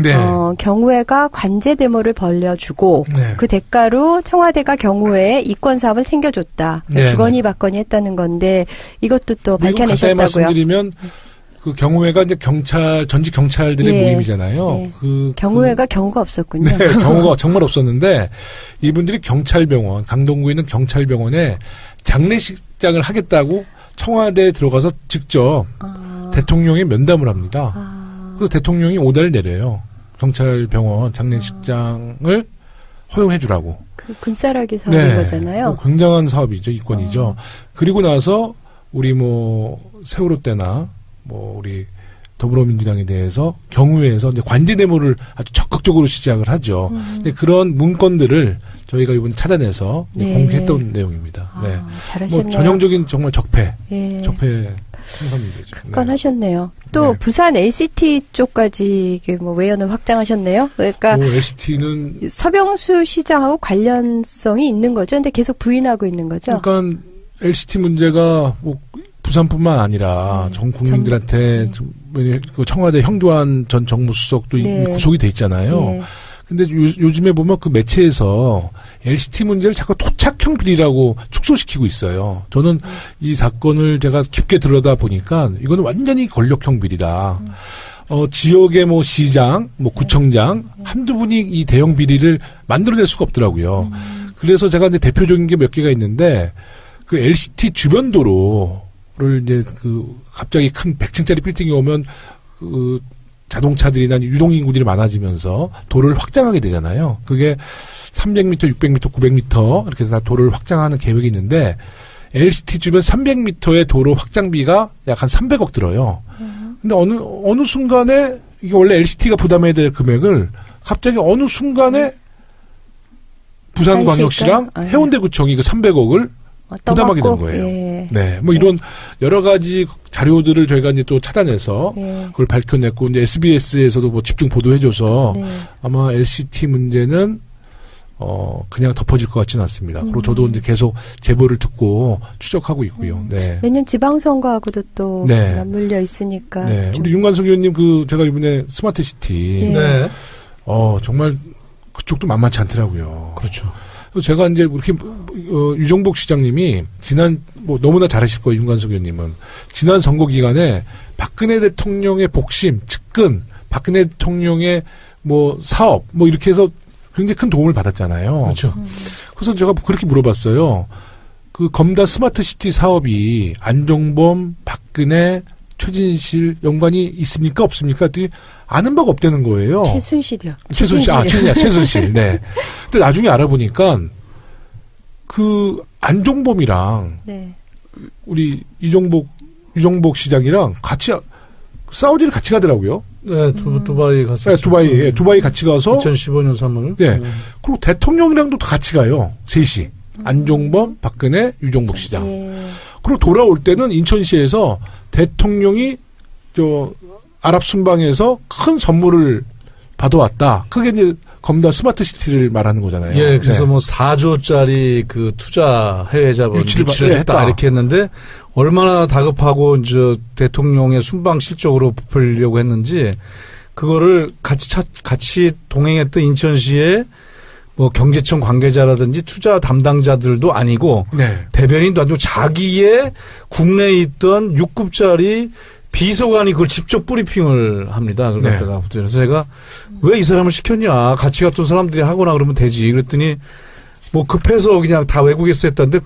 경우회가 관제 대모를 벌려주고 그 대가로 청와대가 경우회에 이권 사업을 챙겨줬다. 주거니 받거니 했다는 건데 이것도 또 밝혀내셨다고요. 말씀드리면 그 경우회가 이제 전직 경찰들의 모임이잖아요. 그 경우회가 경우가 없었군요. 경우가 정말 없었는데 이분들이 경찰병원, 강동구에 있는 경찰병원에 장례식장을 하겠다고 청와대에 들어가서 직접 대통령에 면담을 합니다. 그래서 대통령이 오다를 내려요. 경찰병원 장례식장을 허용해 주라고. 그 금싸라기 사업인 거잖아요. 굉장한 사업이죠. 이권이죠. 그리고 나서 우리 세월호 때나 우리 더불어민주당에 대해서 경우회에서 이제 관제 대모를 아주 적극적으로 시작을 하죠. 근데 그런 문건들을 저희가 이번 찾아내서 공개했던 내용입니다. 잘하셨네요. 전형적인 정말 적폐 항상 문제죠. 하셨네요. 또 부산 LCT 쪽까지 뭐 외연을 확장하셨네요. 그러니까 LCT는 서병수 시장하고 관련성이 있는 거죠. 근데 계속 부인하고 있는 거죠. 그러니까 LCT 문제가 뭐 부산뿐만 아니라 전 국민들한테 그 청와대 형도안 전 정무수석도 구속이 돼 있잖아요. 근데 요즘에 보면 그 매체에서 LCT 문제를 자꾸 토착형 비리라고 축소시키고 있어요. 저는 이 사건을 제가 깊게 들여다 보니까 이거는 완전히 권력형 비리다. 지역의 뭐 시장, 뭐 구청장 한두 분이 이 대형 비리를 만들어낼 수가 없더라고요. 그래서 제가 이제 대표적인 게 몇 개가 있는데 그 LCT 주변 도로를 이제 그 갑자기 큰 100층짜리 빌딩이 오면 그 자동차들이나 유동인구들이 많아지면서 도로를 확장하게 되잖아요. 그게 300m, 600m, 900m 이렇게 해서 도로를 확장하는 계획이 있는데 LCT 주변 300m의 도로 확장비가 약 한 300억 들어요. 근데 어느 순간에 이게 원래 LCT가 부담해야 될 금액을 갑자기 어느 순간에 부산광역시랑 해운대구청이 그 300억을 부담하게 된 거예요. 네, 뭐 이런 여러 가지 자료들을 저희가 이제 또 찾아내서 그걸 밝혀냈고, 이제 SBS에서도 뭐 집중 보도해줘서 아마 LCT 문제는 그냥 덮어질 것 같지는 않습니다. 그리고 저도 이제 계속 제보를 듣고 추적하고 있고요. 네. 내년 지방선거하고도 또 맞물려 있으니까. 네. 우리 윤관석 의원님 제가 이번에 스마트 시티. 정말 그쪽도 만만치 않더라고요. 그렇죠. 제가 이제 이렇게 유정복 시장님이 뭐 너무나 잘하실 거예요. 윤관석 의원님은 지난 선거 기간에 박근혜 대통령의 복심, 측근, 박근혜 대통령의 뭐 사업, 뭐 이렇게 해서 굉장히 큰 도움을 받았잖아요. 그렇죠. 그래서 제가 그렇게 물어봤어요. 그 검다 스마트 시티 사업이 안종범, 박근혜, 최진실 연관이 있습니까? 없습니까? 했더니 아는 바가 없다는 거예요. 최순실이요. 최순실. 네. 근데 나중에 알아보니까 그 안종범이랑 우리 유정복 시장이랑 같이 사우디를 같이 가더라고요. 네, 두바이 갔어요. 네, 두바이 같이 가서 2015년 3월. 네. 그리고 대통령이랑도 같이 가요. 셋이. 안종범, 박근혜, 유정복 시장. 그리고 돌아올 때는 인천시에서 대통령이 아랍 순방에서 큰 선물을 받아왔다. 그게 이제 검다 스마트 시티를 말하는 거잖아요. 예, 그래서 뭐 4조짜리 그 투자 해외 자본 유치를 했다 이렇게 했는데 얼마나 다급하고 이제 대통령의 순방 실적으로 부풀려고 했는지 그거를 같이 동행했던 인천시의 뭐 경제청 관계자라든지 투자 담당자들도 아니고 대변인도 아니고 자기의 국내에 있던 6급짜리 비서관이 그걸 직접 브리핑을 합니다. 그걸 갖다가. 그래서 제가 왜 이 사람을 시켰냐. 같이 갔던 사람들이 하거나 그러면 되지. 그랬더니 뭐 급해서 그냥 다 외국에서 했다는데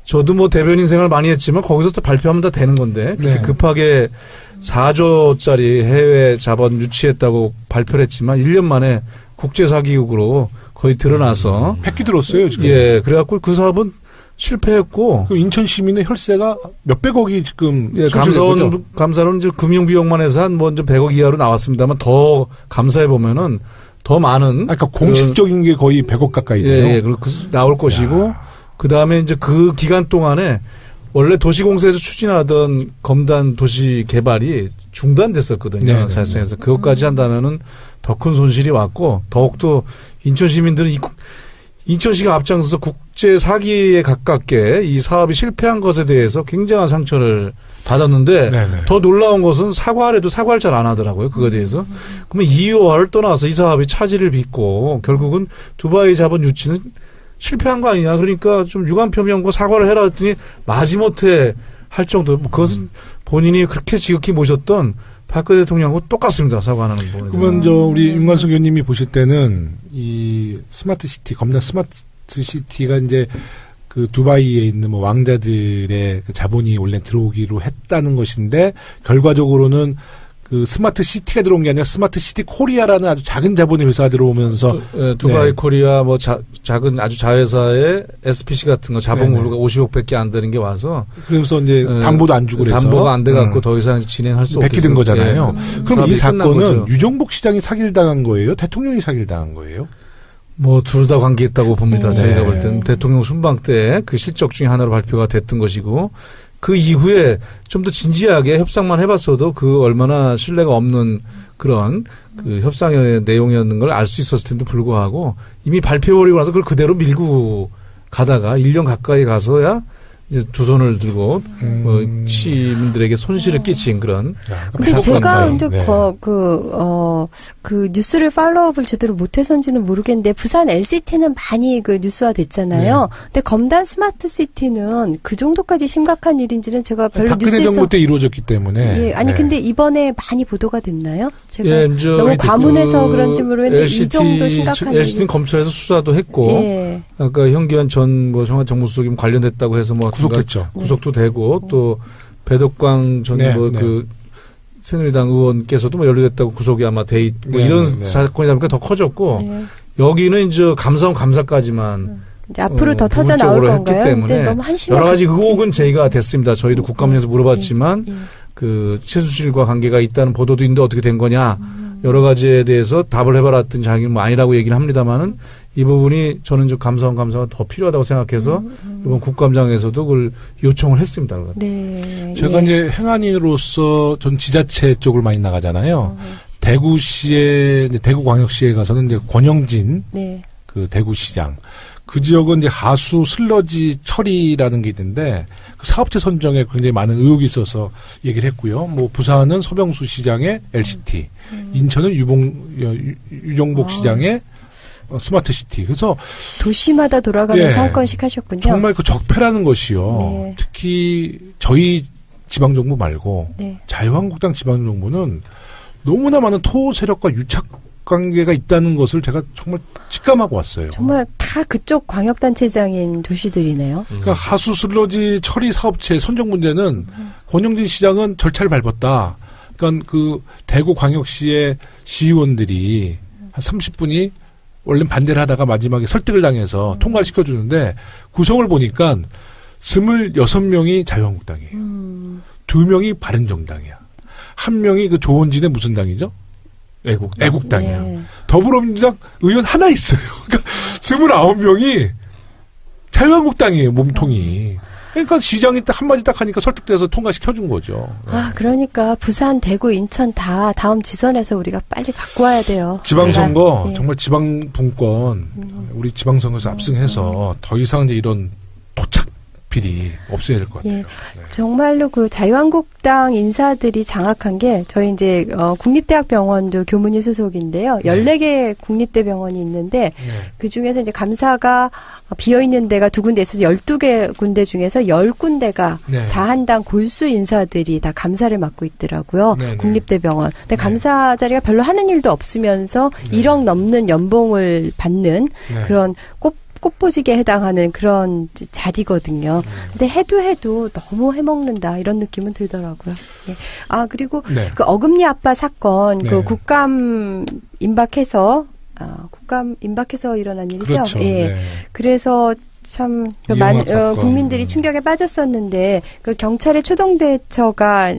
저도 뭐 대변인 생활 많이 했지만 거기서 또 발표하면 다 되는 건데 그렇게 급하게 4조짜리 해외 자본 유치했다고 발표를 했지만 1년 만에 국제사기국으로 거의 드러나서. 팩기 들었어요, 지금. 예, 그래갖고 그 사업은 실패했고. 그 인천 시민의 혈세가 몇백억이 지금. 예, 감사원 이제 금융비용만 해서 한 뭐 100억 이하로 나왔습니다만 더 감사해보면은 더 많은. 그러니까 공식적인 게 거의 100억 가까이 돼요. 예, 그리고 나올 것이고. 그 다음에 이제 그 기간 동안에 원래 도시공사에서 추진하던 검단 도시 개발이 중단됐었거든요. 사실상에서. 그것까지 한다면은 더 큰 손실이 왔고 더욱더 인천 시민들은 인천시가 앞장서서 국제 사기에 가깝게 이 사업이 실패한 것에 대해서 굉장한 상처를 받았는데 더 놀라운 것은 사과를 해도 사과를 잘 안 하더라고요. 그거에 대해서. 그러면 이유화를 떠나서 이 사업이 차질을 빚고 결국은 두바이 자본 유치는 실패한 거 아니냐. 그러니까 좀 유감 표명과 사과를 해라 했더니 마지못해 할 정도. 그것은 본인이 그렇게 지극히 모셨던 박근혜 대통령하고 똑같습니다. 사과하는 거. 그러면 우리 윤관석 의원님이 보실 때는 이 스마트 시티, 검다 스마트 시티가 이제 그 두바이에 있는 뭐 왕자들의 그 자본이 원래 들어오기로 했다는 것인데 결과적으로는 그 스마트 시티가 들어온 게 아니라 스마트 시티 코리아라는 아주 작은 자본의 회사가 들어오면서 두바이 코리아 뭐 작은 아주 자회사의 SPC 같은 거 자본금으로 50억밖에 안 되는 게 와서 그래서 이제 담보도 안 주고 그래서 담보가 안 돼 갖고 더 이상 진행할 수 없게 된 거잖아요. 그럼 이 사건은 유정복 시장이 사기를 당한 거예요? 대통령이 사기를 당한 거예요? 뭐 둘 다 관계 있다고 봅니다. 저희가 볼 때는 대통령 순방 때 그 실적 중에 하나로 발표가 됐던 것이고 그 이후에 좀 더 진지하게 협상만 해봤어도 그 얼마나 신뢰가 없는 그런 그 협상의 내용이었는 걸 알 수 있었을 텐데 불구하고 이미 발표해버리고 나서 그걸 그대로 밀고 가다가 1년 가까이 가서야 이제 두 손을 들고 시민들에게 손실을 끼친 그런. 근데 제가 근데 그 뉴스를 팔로우업을 제대로 못해서인지는 모르겠는데 부산 LCT는 많이 그 뉴스화 됐잖아요. 네. 근데 검단 스마트 시티는 그 정도까지 심각한 일인지는 제가 별로 박근혜 뉴스에서 정부 때 이루어졌기 때문에. 예, 아니 근데 이번에 많이 보도가 됐나요? 제가 너무 과문해서 그런지 모르겠는데 이 정도 심각한 일. LCT는 검찰에서 수사도 했고, 예. 아까 현기현 전 뭐 청와대 정무수석이 관련됐다고 해서 뭐 구속됐죠. 구속도 되고 또 배덕광 전 그 새누리당 의원께서도 뭐 연루됐다고 구속이 아마 돼 있고 뭐 이런 사건이 보니까 더 커졌고 여기는 이제 감사원 감사까지만 이제 앞으로 더 터져 나올 건가요? 했기 때문에 너무 여러 가지 의혹은 제기가 됐습니다. 저희도 국감에서 물어봤지만 그 최순실과 관계가 있다는 보도도 있는데 어떻게 된 거냐 여러 가지에 대해서 답을 해봐라 했더니 자기는 뭐 아니라고 얘기를 합니다만은 이 부분이 저는 좀 감사원 감사가 더 필요하다고 생각해서 이번 국감장에서도 그걸 요청을 했습니다. 네. 제가 이제 행안위로서 전 지자체 쪽을 많이 나가잖아요. 대구시에 대구광역시에 가서는 이제 권영진 그 대구시장 그 지역은 이제 하수 슬러지 처리라는 게 있는데 그 사업체 선정에 굉장히 많은 의혹이 있어서 얘기를 했고요. 뭐 부산은 서병수 시장의 LCT, 인천은 유정복 시장의 스마트 시티. 그래서 도시마다 돌아가면서 한 건씩 하셨군요. 정말 그 적폐라는 것이요. 특히 저희 지방정부 말고 자유한국당 지방정부는 너무나 많은 토 세력과 유착 관계가 있다는 것을 제가 정말 직감하고 왔어요. 정말 다 그쪽 광역단체장인 도시들이네요. 그러니까 하수 슬러지 처리 사업체 선정 문제는 권영진 시장은 절차를 밟았다. 그러니까 그 대구 광역시의 시의원들이 한 30분이 원래 반대를 하다가 마지막에 설득을 당해서 통과를 시켜주는데 구성을 보니까 26명이 자유한국당이에요. 2명이 바른정당이야. 1명이 그 조원진의 무슨 당이죠? 애국당이야. 더불어민주당 의원 하나 있어요. 그러니까 29명이 자유한국당이에요, 몸통이. 그러니까 시장이 딱 한마디 딱 하니까 설득돼서 통과시켜준 거죠. 아, 그러니까 부산, 대구, 인천 다 다음 지선에서 우리가 빨리 갖고 와야 돼요. 지방선거, 정말 지방분권, 우리 지방선거에서 압승해서 더 이상 이제 이런 토착 비리 없애야 될 것 같아요. 정말로 그 자유한국당 인사들이 장악한 게 저희 이제 국립대학병원도 교문위 소속인데요. 14개 국립대병원이 있는데 그 중에서 이제 감사가 비어 있는 데가 2군데 있어서 12개 군데 중에서 10군데가 자한당 골수 인사들이 다 감사를 맡고 있더라고요. 국립대병원. 근데 감사 자리가 별로 하는 일도 없으면서 1억 넘는 연봉을 받는 그런 꽃보직에 해당하는 그런 자리거든요. 근데 해도 너무 해먹는다 이런 느낌은 들더라고요. 아 그리고 그 어금니 아빠 사건 그 국감 임박해서 일어난 일이죠. 그렇죠. 그래서 참 국민들이 충격에 빠졌었는데 그 경찰의 초동 대처가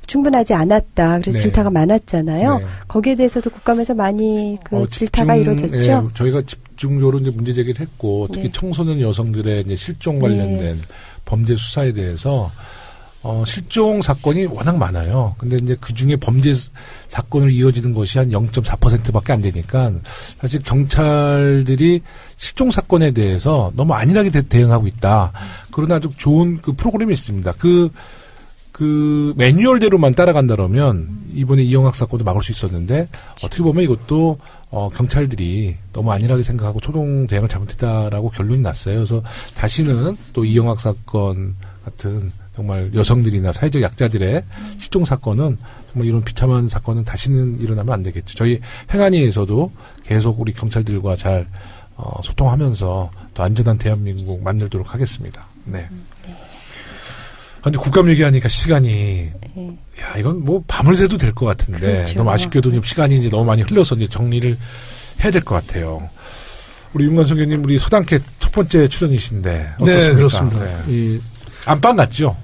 충분하지 않았다. 그래서 질타가 많았잖아요. 거기에 대해서도 국감에서 많이 그 질타가 이루어졌죠. 저희가 집중적으로 이제 문제 제기를 했고 특히 청소년 여성들의 이제 실종 관련된 범죄 수사에 대해서 실종 사건이 워낙 많아요. 근데 이제 그 중에 범죄 사건으로 이어지는 것이 한 0.4%밖에 안 되니까 사실 경찰들이 실종 사건에 대해서 너무 안일하게 대응하고 있다. 그러나 아주 좋은 그 프로그램이 있습니다. 그 매뉴얼대로만 따라간다면 이번에 이영학 사건도 막을 수 있었는데 어떻게 보면 이것도 경찰들이 너무 안일하게 생각하고 초동 대응을 잘못했다라고 결론이 났어요. 그래서 다시는 또 이영학 사건 같은 정말 여성들이나 사회적 약자들의 실종 사건은 정말 이런 비참한 사건은 다시는 일어나면 안 되겠죠. 저희 행안위에서도 계속 우리 경찰들과 잘 소통하면서 더 안전한 대한민국 만들도록 하겠습니다. 네. 근데 국감 얘기하니까 시간이 야 이건 뭐 밤을 새도 될 것 같은데 그렇죠. 너무 아쉽게도 시간이 이제 너무 많이 흘러서 이제 정리를 해야 될 것 같아요. 우리 윤관석 의원님 우리 서당캐 첫 번째 출연이신데 어떻습니까? 네 그렇습니다. 이 안방 같죠?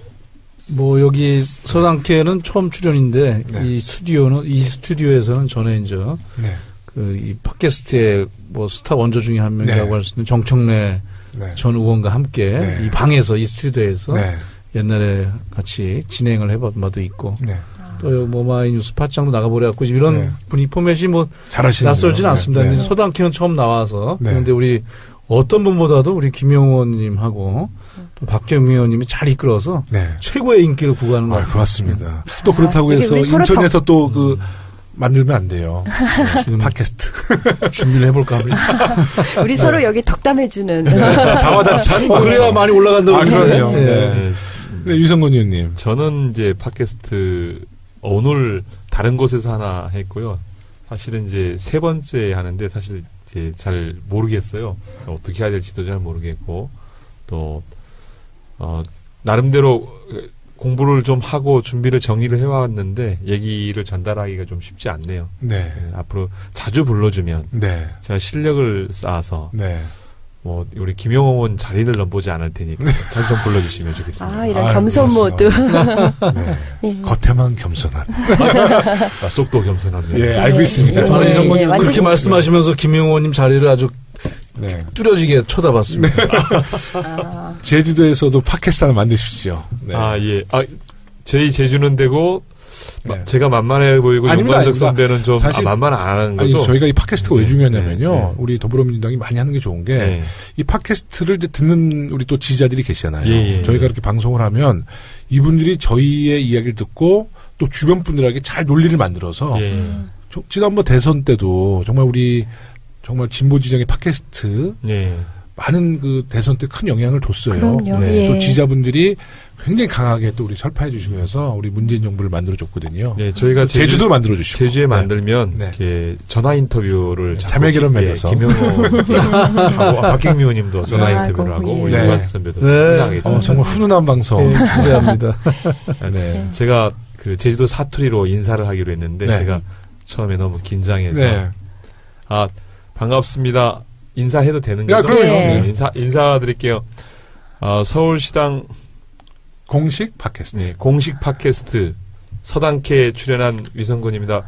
뭐 여기 서당캐는 처음 출연인데 이 스튜디오에서는 전에 이제 그 이 팟캐스트의 뭐 스타 원조 중에 한 명이라고 할 수 있는 정청래 전 의원과 함께 이 방에서 이 스튜디오에서 옛날에 같이 진행을 해본 바도 있고. 네. 또 모마이뉴스 팟짱도 나가버려갖고 이런 네. 분위 포맷이 뭐 낯설진 않습니다. 네. 서당키는 처음 나와서 네. 그런데 우리 어떤 분보다도 우리 김용호님하고 또 박경미 의원님이 잘 이끌어서 네. 최고의 인기를 구가하는 것 같아요. 고맙습니다. 또 그렇다고 해서 인천에서 또 그 만들면 안 돼요. 팟캐스트 준비를 해볼까 합니다. 우리 서로 여기 덕담해주는 자화자찬 그래야 많이 올라간다고. 그럼요. 네. 네, 유성건 의원님. 저는 이제 팟캐스트 오늘 다른 곳에서 하나 했고요. 사실은 이제 세 번째 하는데 사실 이제 잘 모르겠어요. 어떻게 해야 될지도 잘 모르겠고 또 나름대로 공부를 좀 하고 준비를 정리를 해왔는데 얘기를 전달하기가 좀 쉽지 않네요. 네. 앞으로 자주 불러주면 네. 제가 실력을 쌓아서 네. 뭐 우리 김용호는 자리를 넘보지 않을 테니까 잘 좀 불러주시면 좋겠습니다. 이런 겸손 모드. 네. 예. 겉에만 겸손한. 속도 겸손합니다. 예, 알고 있습니다. 저는 이정권님 그렇게 말씀하시면서 김용호님 자리를 아주 네. 뚜려지게 쳐다봤습니다. 제주도에서도 팟캐스트 하나 만드십시오. 네. 예. 저희 제주는 되고 네. 제가 만만해 보이고 윤관석 선배는 좀 사실 만만 안 하는 거죠. 아니, 저희가 이 팟캐스트가 왜 중요하냐면요. 우리 더불어민주당이 많이 하는 게 좋은 게 이 팟캐스트를 이제 듣는 우리 또 지지자들이 계시잖아요. 저희가 이렇게 방송을 하면 이분들이 저희의 이야기를 듣고 또 주변 분들에게 잘 논리를 만들어서 지난번 대선 때도 정말 진보 지정의 팟캐스트 많은 그 대선 때 큰 영향을 줬어요. 그럼요. 또 지지자분들이 굉장히 강하게 또 우리 설파해 주시면서 우리 문재인 정부를 만들어 줬거든요. 네, 저희가 제주도 만들어 주시고 제주에 만들면 이렇게 전화 인터뷰를 자매 결혼 맺어서 김용호하고 박경미 의원님도 전화 인터뷰를 하고 우리 윤관석 선배도 하겠습니다. 정말 훈훈한 방송 기대합니다. 네, 제가 그 제주도 사투리로 인사를 하기로 했는데 제가 처음에 너무 긴장해서 반갑습니다. 인사해도 되는 거죠? 그럼요. 인사드릴게요. 서울시당 공식 팟캐스트. 네, 공식 팟캐스트 서당캐에 출연한 위성건입니다.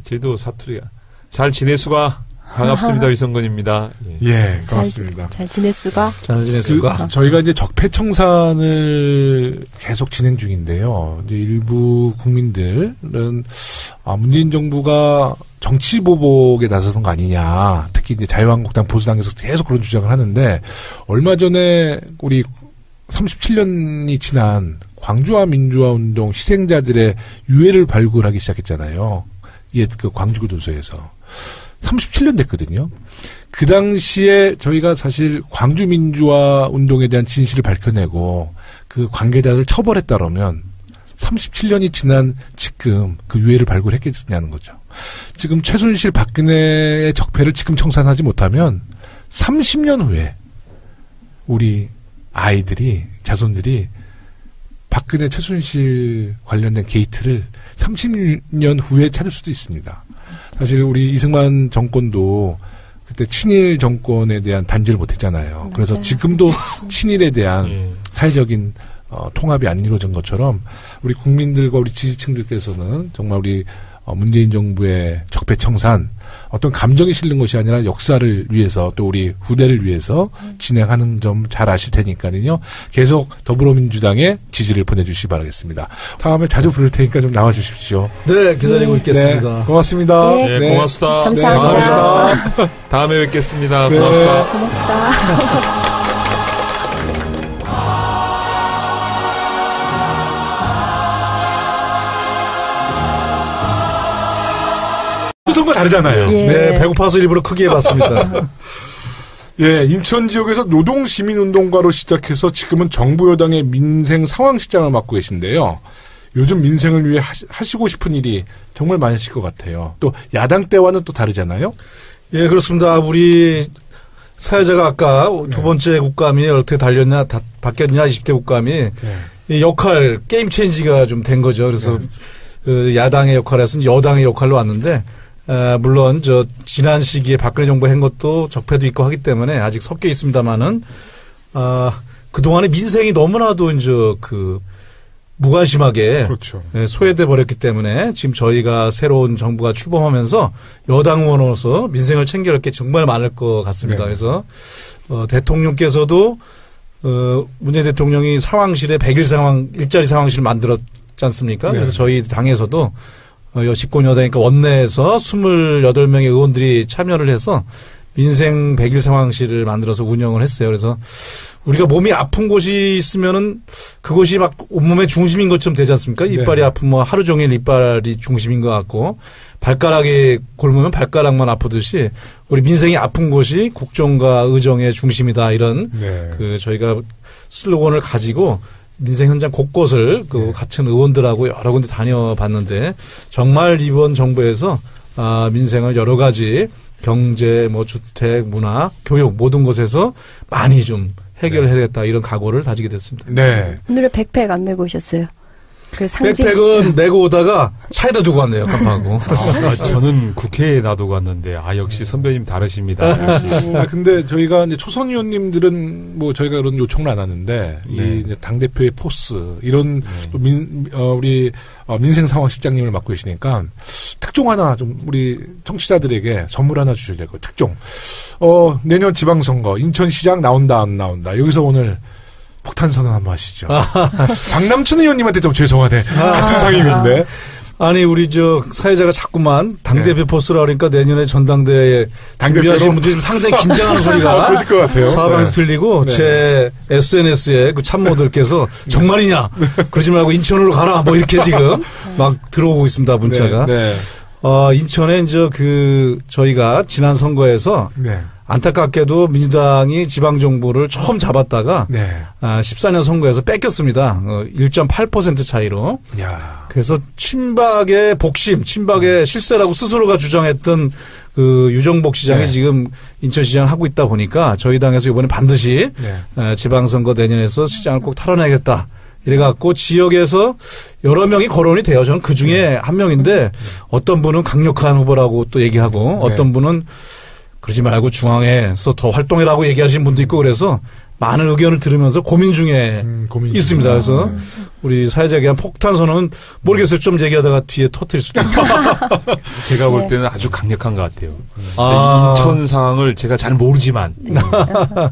제도 사투리가 잘 지내수가 반갑습니다. 위성건입니다. 예, 고맙습니다. 잘 지내수가. 잘 지내수가. 저희가 이제 적폐청산을 계속 진행 중인데요. 이제 일부 국민들은 문재인 정부가 정치 보복에 나서는 거 아니냐. 특히 이제 자유한국당 보수당에서 계속 그런 주장을 하는데 얼마 전에 우리 37년이 지난 광주와 민주화 운동 희생자들의 유해를 발굴하기 시작했잖아요. 그 광주교도소에서 37년 됐거든요. 그 당시에 저희가 사실 광주 민주화 운동에 대한 진실을 밝혀내고 그 관계자를 처벌했다라면 37년이 지난 지금 그 유해를 발굴했겠냐는 거죠. 지금 최순실 박근혜의 적폐를 지금 청산하지 못하면 30년 후에 우리 아이들이 자손들이 박근혜 최순실 관련된 게이트를 30년 후에 찾을 수도 있습니다. 사실 우리 이승만 정권도 그때 친일 정권에 대한 단죄를 못했잖아요. 그래서 지금도 친일에 대한 사회적인 통합이 안 이루어진 것처럼 우리 국민들과 우리 지지층들께서는 정말 우리 문재인 정부의 적폐청산 어떤 감정이 실린 것이 아니라 역사를 위해서 또 우리 후대를 위해서 진행하는 점 잘 아실 테니까요. 계속 더불어민주당에 지지를 보내주시기 바라겠습니다. 다음에 자주 부를 테니까 좀 나와주십시오. 네, 기다리고 있겠습니다. 네, 고맙습니다. 네, 고맙습니다. 감사합니다. 고맙습니다. 다음에 뵙겠습니다. 고맙습니다. 고맙습니다. 선거 다르잖아요. 네, 배고파서 일부러 크게 해봤습니다. 예, 인천 지역에서 노동시민운동가로 시작해서 지금은 정부 여당의 민생 상황실장을 맡고 계신데요. 요즘 민생을 위해 하시고 싶은 일이 정말 많으실 것 같아요. 또 야당 때와는 또 다르잖아요. 예, 그렇습니다. 우리 사회자가 아까 두 번째 국감이 어떻게 바뀌었냐 20대 국감이 이 역할 게임 체인지가 좀 된 거죠. 그래서 그 야당의 역할에서 여당의 역할로 왔는데 물론 지난 시기에 박근혜 정부 한 것도 적폐도 있고 하기 때문에 아직 섞여 있습니다만은 그동안에 민생이 너무나도 이제 무관심하게 그렇죠. 소외돼 버렸기 때문에 지금 저희가 새로운 정부가 출범하면서 여당 의원으로서 민생을 챙겨갈 게 정말 많을 것 같습니다. 그래서 대통령께서도 문재인 대통령이 상황실에 100일 일자리 상황실을 만들었지 않습니까? 그래서 저희 당에서도 여십권 여당이니까 원내에서 28명의 의원들이 참여를 해서 민생 100일 상황실을 만들어서 운영을 했어요. 그래서 우리가 몸이 아픈 곳이 있으면은 그곳이 막 온몸의 중심인 것처럼 되지 않습니까? 이빨이 아프면 뭐 하루 종일 이빨이 중심인 것 같고 발가락이 곪으면 발가락만 아프듯이 우리 민생이 아픈 곳이 국정과 의정의 중심이다 이런 저희가 슬로건을 가지고 민생 현장 곳곳을 같은 의원들하고 여러 군데 다녀봤는데 정말 이번 정부에서 민생을 여러 가지 경제, 뭐 주택, 문화, 교육 모든 곳에서 많이 좀 해결해야겠다 이런 각오를 다지게 됐습니다. 네. 오늘은 백팩 안 메고 오셨어요? 그 상징. 백팩은 메고 오다가 차에다 두고 왔네요. 깜빡하고. 저는 국회에 놔두고 왔는데 역시 선배님 다르십니다. 역시. 근데 저희가 이제 초선 의원님들은 뭐 저희가 그런 요청을 안 하는데 이 당 대표의 포스 이런 우리 민생 상황실장님을 맡고 계시니까 특종 하나 좀 우리 청취자들에게 선물 하나 주셔야 될 거예요. 특종. 내년 지방선거 인천시장 나온다 안 나온다. 여기서 오늘 폭탄 선언 한번 하시죠. 박남춘 의원님한테 좀 죄송하네. 같은 상임인데. 아니 우리 사회자가 자꾸만 당대표 포스라 그러니까 내년에 전당대회에 준비하시는 분들이 좀 상당히 긴장하는 소리가 그러실 것 같아요. 사방에서 들리고 제 SNS에 그 참모들께서 정말이냐 그러지 말고 인천으로 가라 뭐 이렇게 지금 막 들어오고 있습니다 문자가. 인천에 이제 저희가 지난 선거에서 안타깝게도 민주당이 지방정부를 처음 잡았다가 14년 선거에서 뺏겼습니다. 1.8% 차이로. 그래서 친박의 복심, 친박의 실세라고 스스로가 주장했던 유정복 시장이 지금 인천시장 하고 있다 보니까 저희 당에서 이번에 반드시 지방선거 내년에서 시장을 꼭 탈환해야겠다. 이래갖고 지역에서 여러 명이 거론이 돼요. 저는 그 중에 한 명인데 어떤 분은 강력한 후보라고 또 얘기하고 어떤 분은 그러지 말고 중앙에서 더 활동해라고 얘기하시는 분도 있고 그래서 많은 의견을 들으면서 고민 중에 있습니다. 그래서 우리 사회자에게 한 폭탄 선언은 모르겠어요. 좀 얘기하다가 뒤에 터뜨릴 수도 있어요. 제가 볼 때는 아주 강력한 것 같아요. 인천 상황을 제가 잘 모르지만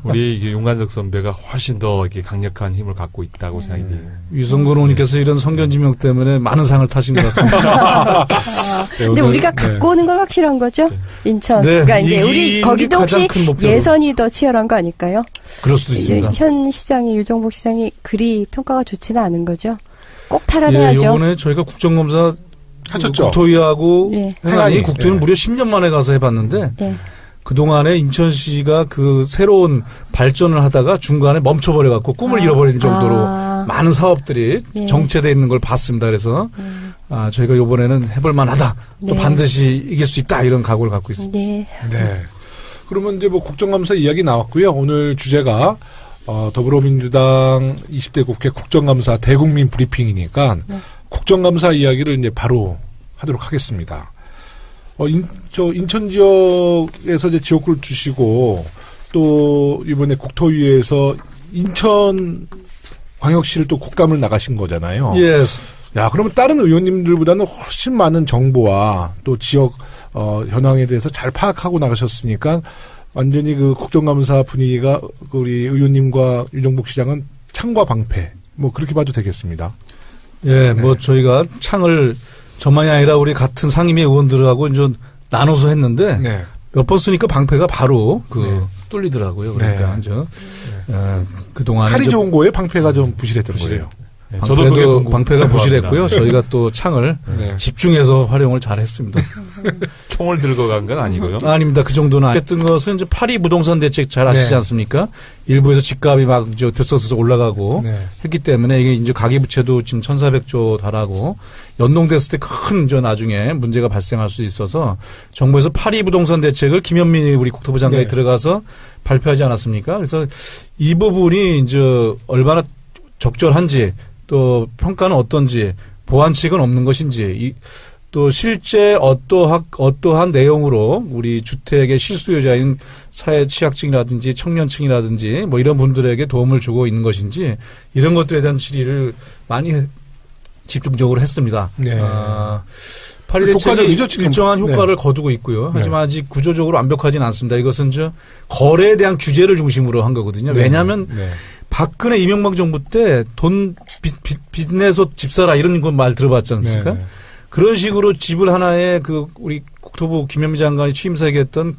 우리 용관석 선배가 훨씬 더 이렇게 강력한 힘을 갖고 있다고 생각이 돼요. 유성근 의원님께서 이런 성견지명 때문에 많은 상을 타신 것 같습니다. 근데 우리가 갖고 오는 건 확실한 거죠? 인천. 그러니까 이제 우리 거기도 혹시 예선이 더 치열한 거 아닐까요? 그럴 수도 있습니다. 현 시장이 유정복 시장이 그리 평가가 좋지는 않은 거죠. 꼭 탈환해야죠. 이번에 저희가 국정감사 하셨죠. 국토위하고 행안위 국토위는 무려 10년 만에 가서 해봤는데 그동안에 인천시가 새로운 발전을 하다가 중간에 멈춰버려갖고 꿈을 잃어버리는 정도로 많은 사업들이 정체되어 있는 걸 봤습니다. 그래서 저희가 이번에는 해볼만하다. 또 반드시 이길 수 있다. 이런 각오를 갖고 있습니다. 그러면 이제 뭐 국정감사 이야기 나왔고요. 오늘 주제가 더불어민주당 20대 국회 국정감사 대국민 브리핑이니까 국정감사 이야기를 이제 바로 하도록 하겠습니다. 인천 지역에서 이제 지역구를 주시고 또 이번에 국토위에서 인천 광역시를 또 국감을 나가신 거잖아요. 야, 그러면 다른 의원님들보다는 훨씬 많은 정보와 또 지역 현황에 대해서 잘 파악하고 나가셨으니까 완전히 국정감사 분위기가 우리 의원님과 유정복 시장은 창과 방패 뭐 그렇게 봐도 되겠습니다. 뭐 저희가 창을 저만이 아니라 우리 같은 상임위 의원들하고 좀 나눠서 했는데 몇 번 쓰니까 방패가 바로 뚫리더라고요. 그러니까 그동안에 칼이 좋은 거예요? 방패가 좀 부실했던 거예요? 저도 방패가 부실했고요. 저희가 또 창을 집중해서 활용을 잘 했습니다. 총을 들고 간 건 아니고요? 아닙니다. 그 정도는 했던 것은 이제 파리 부동산 대책 잘 아시지 않습니까? 일부에서 집값이 막 들썩들썩 올라가고 했기 때문에 이게 이제 가계부채도 지금 1,400조 달하고 연동됐을 때 큰 나중에 문제가 발생할 수 있어서 정부에서 파리 부동산 대책을 김현민 우리 국토부 장관이 들어가서 발표하지 않았습니까? 그래서 이 부분이 이제 얼마나 적절한지 또 평가는 어떤지 보완책은 없는 것인지 또 실제 어떠한 내용으로 우리 주택의 실수요자인 사회 취약층이라든지 청년층이라든지 뭐 이런 분들에게 도움을 주고 있는 것인지 이런 것들에 대한 질의를 많이 집중적으로 했습니다. 파리 대책이 일정한 효과를 거두고 있고요. 하지만 아직 구조적으로 완벽하지는 않습니다. 이것은 거래에 대한 규제를 중심으로 한 거거든요. 왜냐하면 박근혜 이명박 정부 때 돈 빚 내서 집 사라 이런 건 말 들어봤지 않습니까? 네네. 그런 식으로 집을 하나의 우리 국토부 김현미 장관이 취임사 얘기했던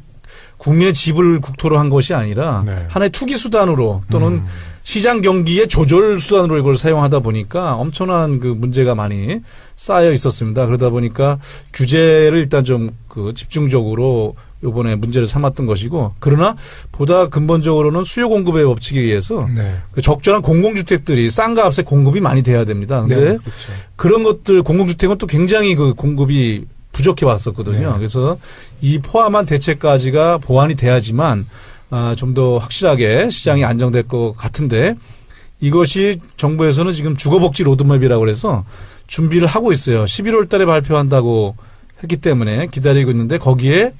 국민의 집을 국토로 한 것이 아니라 네. 하나의 투기 수단으로 또는 시장 경기의 조절 수단으로 이걸 사용하다 보니까 엄청난 그 문제가 많이 쌓여 있었습니다. 그러다 보니까 규제를 일단 좀 집중적으로 요번에 문제를 삼았던 것이고, 그러나 보다 근본적으로는 수요 공급의 법칙에 의해서 네. 그 적절한 공공주택들이 싼 값에 공급이 많이 돼야 됩니다. 근데 네, 그렇죠. 그런 것들 공공주택은 또 굉장히 그 공급이 부족해 왔었거든요. 네. 그래서 이 포함한 대책까지가 보완이 돼야지만 좀 더 확실하게 시장이 안정될 것 같은데, 이것이 정부에서는 지금 주거복지 로드맵이라고 해서 준비를 하고 있어요. 11월 달에 발표한다고 했기 때문에 기다리고 있는데, 거기에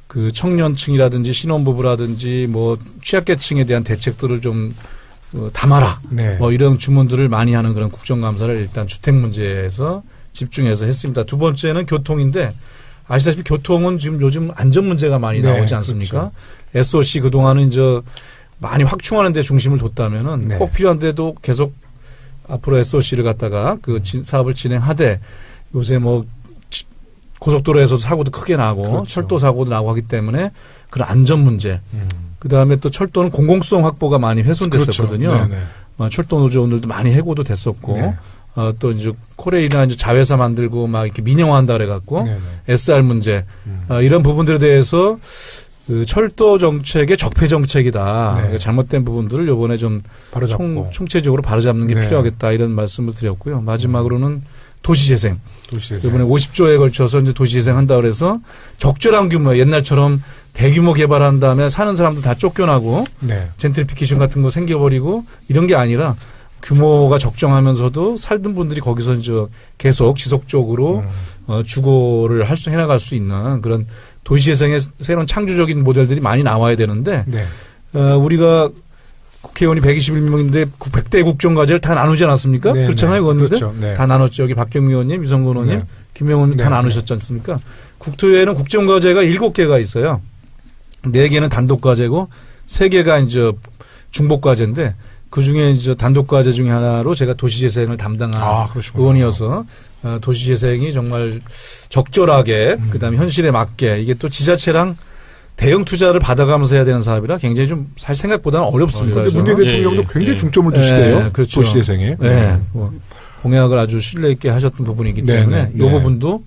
그 청년층이라든지 신혼부부라든지 뭐 취약계층에 대한 대책들을 좀 담아라. 네. 뭐 이런 주문들을 많이 하는 그런 국정감사를 일단 주택 문제에서 집중해서 했습니다. 두 번째는 교통인데, 아시다시피 교통은 지금 요즘 안전 문제가 많이 네, 나오지 않습니까? 그렇죠. SOC 그동안은 이제 많이 확충하는 데 중심을 뒀다면은 네. 꼭 필요한데도 계속 앞으로 SOC를 갖다가 그 사업을 진행하되, 요새 뭐 고속도로에서도 사고도 크게 나고 그렇죠. 철도 사고도 나고 하기 때문에 그런 안전 문제. 그다음에 또 철도는 공공성 확보가 많이 훼손됐었거든요. 그렇죠. 철도 노조원들도 많이 해고도 됐었고 네. 또 이제 코레일이나 이제 자회사 만들고 막 이렇게 민영화한다 그래갖고 네네. SR 문제 이런 부분들에 대해서 그 철도 정책의 적폐 정책이다. 네. 잘못된 부분들을 이번에 좀 총체적으로 바로잡는 게 네. 필요하겠다 이런 말씀을 드렸고요. 마지막으로는 도시재생. 이번에 50조에 걸쳐서 이제 도시재생 한다 그래서 적절한 규모, 옛날처럼 대규모 개발한 다음에 사는 사람들 다 쫓겨나고 네. 젠트리피케이션 같은 거 생겨버리고 이런 게 아니라 규모가 적정하면서도 살던 분들이 거기서 이제 계속 지속적으로 주거를 해나갈 수 있는 그런 도시재생의 새로운 창조적인 모델들이 많이 나와야 되는데 네. 우리가 국회의원이 121명인데 100대 국정과제를 다 나누지 않았습니까? 네, 그렇잖아요, 의원님들. 그렇죠. 네. 다 나눴죠. 여기 박경미 의원님, 유성근 의원님, 네. 김영훈님 다 나누셨지 않습니까? 국토위에는 국정과제가 7개가 있어요. 4개는 단독과제고 3개가 이제 중복과제인데 그중에 이제 단독과제 중에 하나로 제가 도시재생을 담당한 의원이어서 도시재생이 정말 적절하게 그다음에 현실에 맞게 이게 또 지자체랑 대형 투자를 받아가면서 해야 되는 사업이라 굉장히 좀 사실 생각보다는 어렵습니다. 그런데 문재인 대통령도 굉장히 중점을 두시대요. 그렇죠. 도시재생에. 네. 공약을 아주 신뢰 있게 하셨던 부분이기 때문에 이 부분도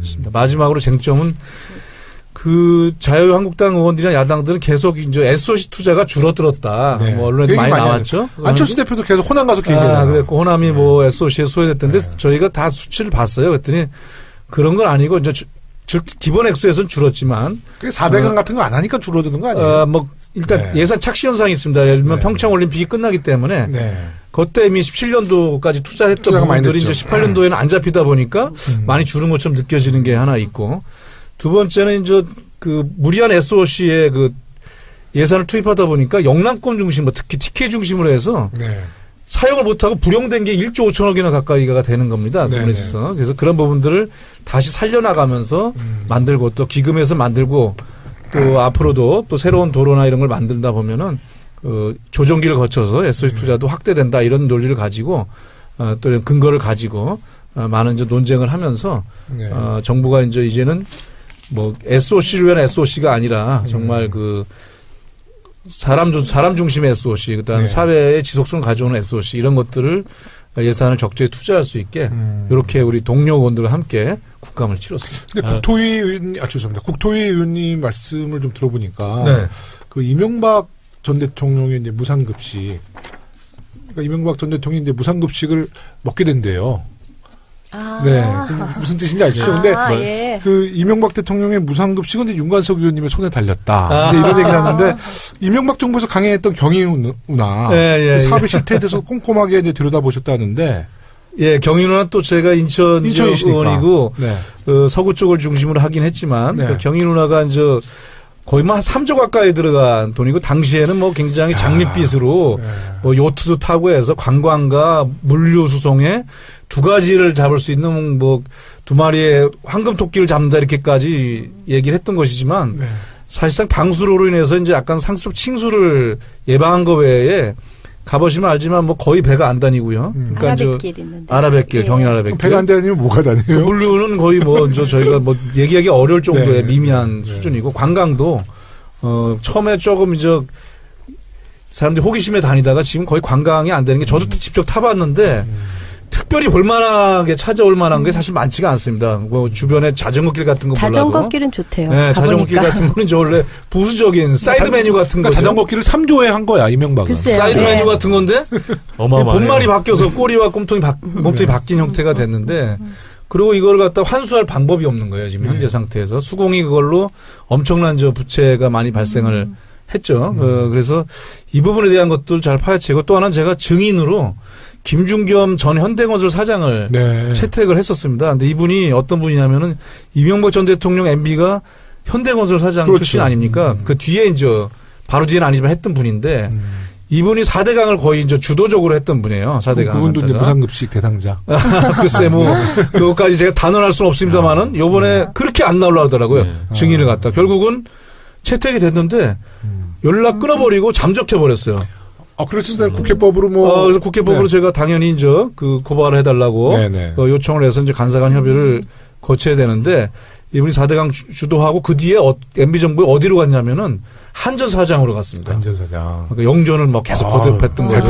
있습니다. 마지막으로 쟁점은 그 자유한국당 의원들이나 야당들은 계속 이제 SOC 투자가 줄어들었다. 네. 뭐 언론에 많이 나왔죠. 안철수 대표도 계속 호남 가서 얘기하잖아요. 그랬고 호남이 뭐 SOC에 소외됐던데 저희가 다 수치를 봤어요. 그랬더니 그런 건 아니고 이제 기본 액수에서는 줄었지만. 그게 400원 같은 거 안 하니까 줄어드는 거 아니에요? 뭐 일단 예산 착시 현상이 있습니다. 예를 들면 평창올림픽이 끝나기 때문에. 그때 이미 17년도까지 투자했던 부분들이 이제 18년도에는 안 잡히다 보니까 많이 줄은 것처럼 느껴지는 게 하나 있고. 두 번째는 이제 그 무리한 SOC에 그 예산을 투입하다 보니까 영남권 중심, 특히 TK 중심으로 해서 사용을 못하고 불용된 게 1조 5천억이나 가까이가 되는 겁니다. 그래서 그런 부분들을 다시 살려나가면서 만들고 또 기금에서 만들고 또 앞으로도 또 새로운 도로나 이런 걸 만든다 보면은 조정기를 거쳐서 SOC 투자도 확대된다 이런 논리를 가지고 또 이런 근거를 가지고 많은 이제 논쟁을 하면서 정부가 이제는 뭐 SOC를 위한 SOC가 아니라 정말 그 사람 중심의 SOC, 그다음 사회의 지속성을 가져오는 SOC 이런 것들을 예산을 적절히 투자할 수 있게 이렇게 우리 동료 의원들과 함께 국감을 치렀습니다. 근데 국토위 의원님, 죄송합니다. 국토위 의원님 말씀을 좀 들어보니까 그 이명박 전 대통령의 이제 무상급식, 그러니까 이명박 전 대통령이 이제 무상급식을 먹게 된대요. 무슨 뜻인지 아시죠? 근데 그 이명박 대통령의 무상급식은 이제 윤관석 의원님의 손에 달렸다. 이제 이런 얘기를 하는데 이명박 정부에서 강행했던 경인운하 사업의 실태에 대해서 꼼꼼하게 이제 들여다보셨다는데. 경인운하 또 제가 인천 의원이고 서구 쪽을 중심으로 하긴 했지만 그 경인운하가 이제 거의 뭐 한 3조 가까이 들어간 돈이고 당시에는 뭐 굉장히 장밋빛으로 뭐 요트도 타고 해서 관광과 물류 수송에 두 가지를 잡을 수 있는 뭐 두 마리의 황금 토끼를 잡는다 이렇게까지 얘기를 했던 것이지만 사실상 방수로로 인해서 이제 약간 상습 칭수를 예방한 것 외에 가보시면 알지만 뭐 거의 배가 안 다니고요. 그러니까 아라뱃길 있는데. 아라뱃길, 예. 경인 아라뱃길. 배가 안 다니면 뭐가 다녀요? 물류는 거의 뭐 저희가 뭐 얘기하기 어려울 정도의 네. 미미한 네. 수준이고 관광도 처음에 조금 사람들이 호기심에 다니다가 지금 거의 관광이 안 되는 게 저도 직접 타봤는데 특별히 볼만하게 찾아올 만한 게 사실 많지가 않습니다. 뭐 주변에 자전거길 같은 거 자전거길은 좋대요. 네, 자전거길 같은 거는 저 원래 부수적인 사이드 메뉴 같은 거. 자전거길을 3조에 한 거야 이명박은. 글쎄요. 사이드 네. 메뉴 같은 건데 본말이 바뀌어서 꼬리와 몸통이 바뀐 형태가 됐는데 그리고 이걸 갖다 환수할 방법이 없는 거예요 지금 현재 상태에서. 수공이 그걸로 엄청난 부채가 많이 발생을 했죠. 그래서 이 부분에 대한 것들 잘 파헤치고 또 하나는 제가 증인으로 김중겸 전 현대건설 사장을 네. 채택을 했었습니다. 근데 이분이 어떤 분이냐면은 이명박 전 대통령 MB가 현대건설 사장 그렇죠. 출신 아닙니까? 그 뒤에 바로 뒤에는 아니지만 했던 분인데 이분이 4대강을 거의 주도적으로 했던 분이에요. 4대강. 그분도 이제 무상급식 대상자. 글쎄 그것까지 제가 단언할 수는 없습니다만은 요번에 그렇게 안 나오려고 하더라고요. 네. 증인을 갖다. 결국은 채택이 됐는데 연락 끊어버리고 잠적해버렸어요. 그래서 국회법으로 그래서 국회법으로 네. 제가 당연히 고발을 해달라고 요청을 해서 간사간 협의를 거쳐야 되는데 이분이 4대강 주도하고 그 뒤에 MB정부에 어디로 갔냐면은 한전사장으로 갔습니다. 한전사장. 그러니까 영전을 계속 거듭했던 거예요.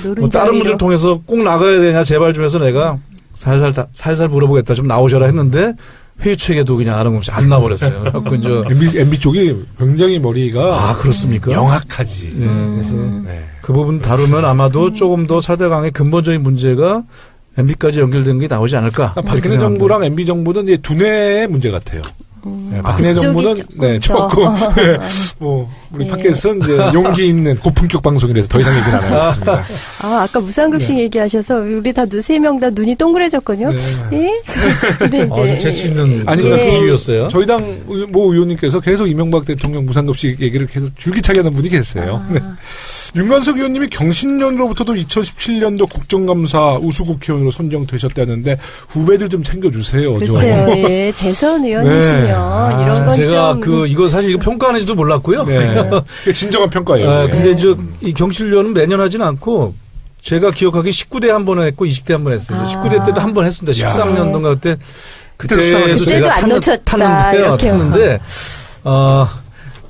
그래서 다른 분들 통해서 꼭 나가야 되냐 제발 좀 해서 내가 살살 물어보겠다 좀 나오셔라 했는데 회유책에도 그냥 아는 없이 안 나버렸어요. MB 쪽이 굉장히 머리가 그렇습니까? 영악하지. 네, 그래서 그 부분 다루면 아마도 조금 더 4대강의 근본적인 문제가 MB까지 연결된 게 나오지 않을까. 박근혜 정부랑 MB 정부는 이제 두뇌의 문제 같아요. 네, 박근혜 정부는 조금 우리 팟캐스트는 이제 용기 있는 고품격 방송이라서 더 이상 얘기를 안 하겠습니다. 아까 무상급식 얘기하셔서 우리 다 3명 다 눈이 동그래졌거든요. 예? 근데 이제 재치 있는 비유였어요. 저희 당 모 의원님께서 계속 이명박 대통령 무상급식 얘기를 계속 줄기차게 하는 분이 계세요. 네. 윤관석 의원님이 경신년으로부터도 2017년도 국정감사 우수국회의원으로 선정되셨다는데 후배들 좀 챙겨주세요. 글쎄요. 예. 재선 의원이시면 이런 건 제가 이거 사실 평가하는지도 몰랐고요. 네. 진정한 평가예요. 근데 이 경실련은 매년 하진 않고 제가 기억하기 19대 한 번 했고 20대 한 번 했어요. 19대 때도 한 번 했습니다. 13년도인가 그때도 제가 안 놓쳤다. 탔는데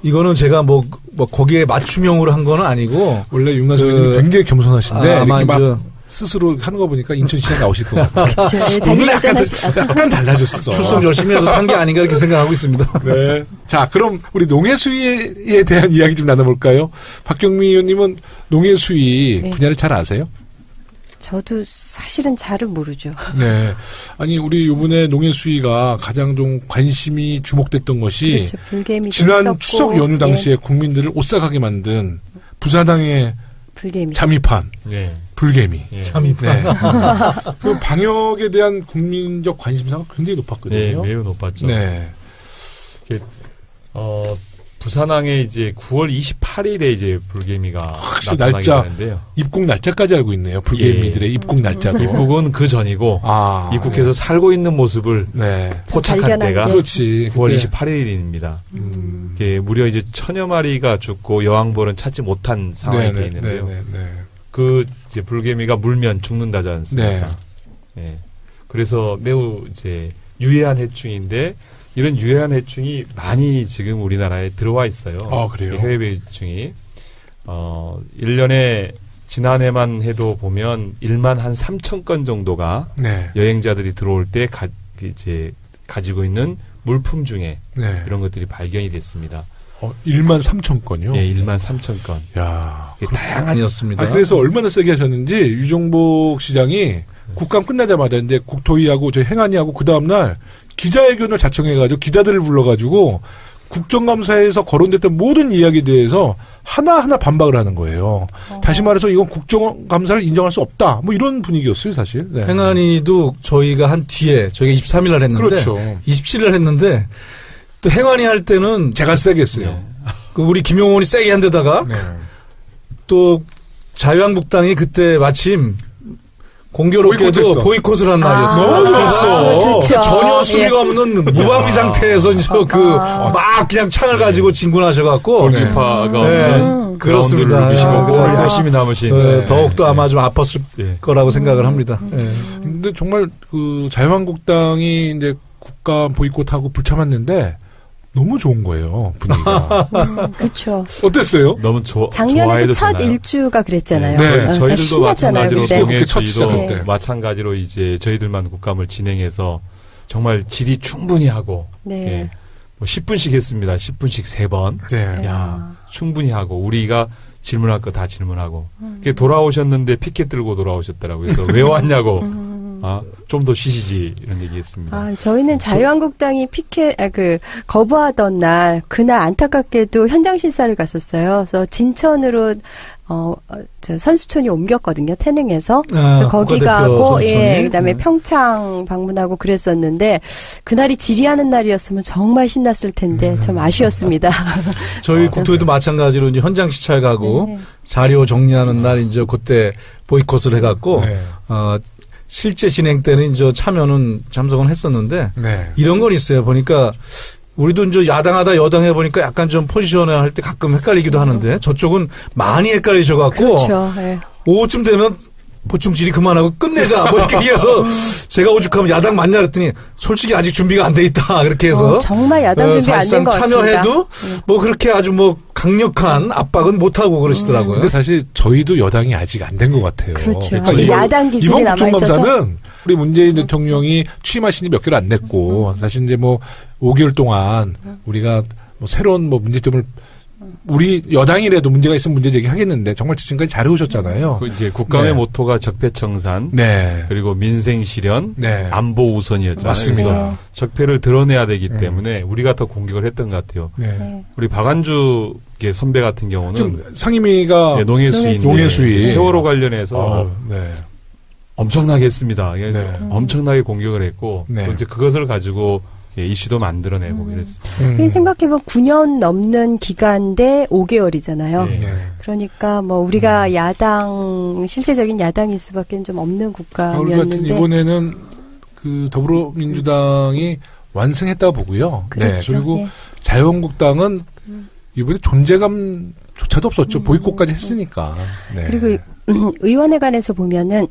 이거는 제가 거기에 맞춤형으로 한 건 아니고 원래 윤관석 의원님이 굉장히 겸손하신데 아마 이렇게 스스로 하는 거 보니까 인천시장 나오실 것 같아요. 그렇죠. 자기가 약간 달라졌어. 출석 열심히 해서 탄 게 아닌가 이렇게 생각하고 있습니다. 네. 자, 그럼 우리 농해수위에 대한 이야기 좀 나눠볼까요? 박경미 의원님은 농해수위 분야를 잘 아세요? 저도 사실은 잘은 모르죠. 네. 아니, 우리 요번에 농해수위가 가장 좀 관심이 주목됐던 것이 불개미 지난 있었고, 추석 연휴 당시에 국민들을 오싹하게 만든 부사당의 불개미. 잠입한 불개미. 잠입한. 네. 그 방역에 대한 국민적 관심사가 굉장히 높았거든요. 네, 매우 높았죠. 네. 부산항에 이제 9월 28일에 이제 불개미가 나타나게 되는데요. 입국 날짜까지 알고 있네요. 불개미들의 입국 날짜도. 입국은 그 전이고 입국해서 살고 있는 모습을 포착한 때가 그렇지. 9월 28일입니다. 무려 이제 1000여 마리가 죽고 여왕벌은 찾지 못한 상황이 되어 있는데요. 그 이제 불개미가 물면 죽는다지 않습니까? 네. 그래서 매우 이제 유해한 해충인데 이런 유해한 해충이 많이 지금 우리나라에 들어와 있어요. 그래요? 해외 해충이. 1년에 지난해만 해도 보면 1만 한 3천 건 정도가 여행자들이 들어올 때 이제 가지고 있는 물품 중에 이런 것들이 발견이 됐습니다. 1만 3천 건이요? 네, 1만 3천 건. 야, 다양한이었습니다. 그래서 얼마나 세게 하셨는지 유정복 시장이 국감 끝나자마자 이제 국토위하고 저희 행안위하고 그 다음날 기자회견을 자청해가지고 기자들을 불러가지고 국정감사에서 거론됐던 모든 이야기에 대해서 하나하나 반박을 하는 거예요. 다시 말해서 이건 국정감사를 인정할 수 없다. 이런 분위기였어요, 사실. 네. 행안위도 저희가 한 뒤에 저희가 23일 날 했는데 그렇죠. 27일 날 했는데 또 행안위 할 때는 제가 세게 했어요. 우리 김용원이 세게 한 데다가 또 자유한국당이 그때 마침 공교롭게도 보이콧을 한 날이었어요. 너무 좋았어. 좋죠. 전혀 수비가 없는 무방비 상태에서 막 그냥 창을 가지고 진군하셔갖고. 골키퍼가 그렇습니다. 열심히 남으신. 더욱더 아마 좀 아팠을 거라고 생각을 합니다. 근데 정말 그 자유한국당이 이제 국가 보이콧하고 불참았는데 너무 좋은 거예요, 분위기가. 그렇죠. 어땠어요? 너무 작년에도 첫 일주가 그랬잖아요. 네. 저희들도 마찬가지로 동해주도 마찬가지로 이제 저희들만 국감을 진행해서 정말 질의 충분히 하고 뭐 10분씩 했습니다. 10분씩 3번. 야, 충분히 하고 우리가 질문할 거 다 질문하고. 돌아오셨는데 피켓 들고 돌아오셨더라고요. 그래서 왜 왔냐고. 좀 더 쉬시지 이런 얘기했습니다. 저희는 자유한국당이 거부하던 날 그날 안타깝게도 현장 실사를 갔었어요. 그래서 진천으로 선수촌이 옮겼거든요. 태릉에서. 그래서 거기 가고 그다음에 평창 방문하고 그랬었는데 그날이 질의하는 날이었으면 정말 신났을 텐데 좀 아쉬웠습니다. 저희 국토위도 마찬가지로 이제 현장 시찰 가고 자료 정리하는 날 이제 그때 보이콧을 해갖고 실제 진행 때는 이제 참석은 했었는데 이런 건 있어요. 보니까 우리도 이제 야당하다 여당해 보니까 약간 좀 포지션을 할 때 가끔 헷갈리기도 하는데 저쪽은 많이 헷갈리셔갖고 그렇죠. 오후쯤 되면 보충 질의 그만하고 끝내자 뭐 이렇게 얘기해서 제가 오죽하면 야당 맞냐 그랬더니 솔직히 아직 준비가 안 돼 있다 그렇게 해서 정말 야당 준비 안 된 것 같습니다. 참여해도 뭐 그렇게 아주 뭐 강력한 압박은 못 하고 그러시더라고요. 근데 사실 저희도 여당이 아직 안 된 것 같아요. 그렇죠. 그러니까 야당 기질이 남아 있어서. 이번 국정감사는 우리 문재인 대통령이 취임하신 지 몇 개월 안 됐고 사실 이제 뭐 5개월 동안 우리가 뭐 새로운 뭐 문제점을 우리 여당이라도 문제가 있으면 문제 제기하겠는데 정말 지금까지 잘해오셨잖아요. 이제 국감의 모토가 적폐청산, 그리고 민생 실현, 안보 우선이었잖아요. 맞습니다. 그래서 적폐를 드러내야 되기 때문에 우리가 더 공격을 했던 것 같아요. 우리 박안주 선배 같은 경우는 상임위가 농해수위 세월호 관련해서 엄청나게 했습니다. 엄청나게 공격을 했고 또 이제 그것을 가지고 이슈도 만들어내고 그랬어요. 생각해보면 9년 넘는 기간 대 5개월이잖아요. 그러니까 뭐 우리가 실제적인 야당일 수밖에 좀 없는 국감이었는데 이번에는 그 더불어민주당이 완승했다고 보고요. 그렇죠. 그리고 자유한국당은 이번에 존재감조차도 없었죠. 보이콧까지 했으니까. 그리고 의원회관에서 보면은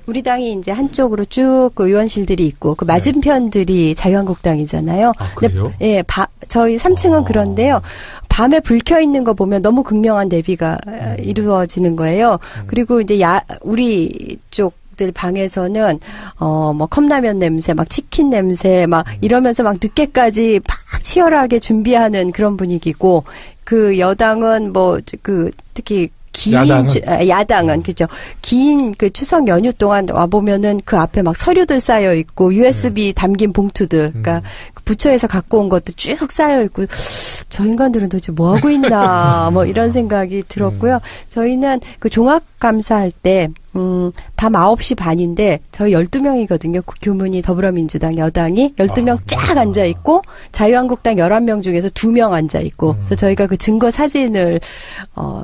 우리 당이 이제 한쪽으로 쭉 그 의원실들이 있고 그 맞은편들이 자유한국당이잖아요. 그래요? 근데 저희 3층은 그런데요. 밤에 불 켜 있는 거 보면 너무 극명한 대비가 이루어지는 거예요. 그리고 이제 우리 들 방에서는 뭐 컵라면 냄새, 막 치킨 냄새, 막 이러면서 막 늦게까지 막 치열하게 준비하는 그런 분위기고 그 여당은 특히 야당은 그죠. 긴 그 추석 연휴 동안 와 보면은 그 앞에 막 서류들 쌓여 있고 USB 담긴 봉투들, 그러니까 부처에서 갖고 온 것도 쭉 쌓여 있고 저 인간들은 도대체 뭐 하고 있나 뭐 이런 생각이 들었고요. 저희는 그 종합 감사할 때 밤 9시 반인데 저희 12명이거든요. 교문이 더불어민주당 여당이 12명 쫙 앉아 있고 자유한국당 11명 중에서 2명 앉아 있고 그래서 저희가 그 증거 사진을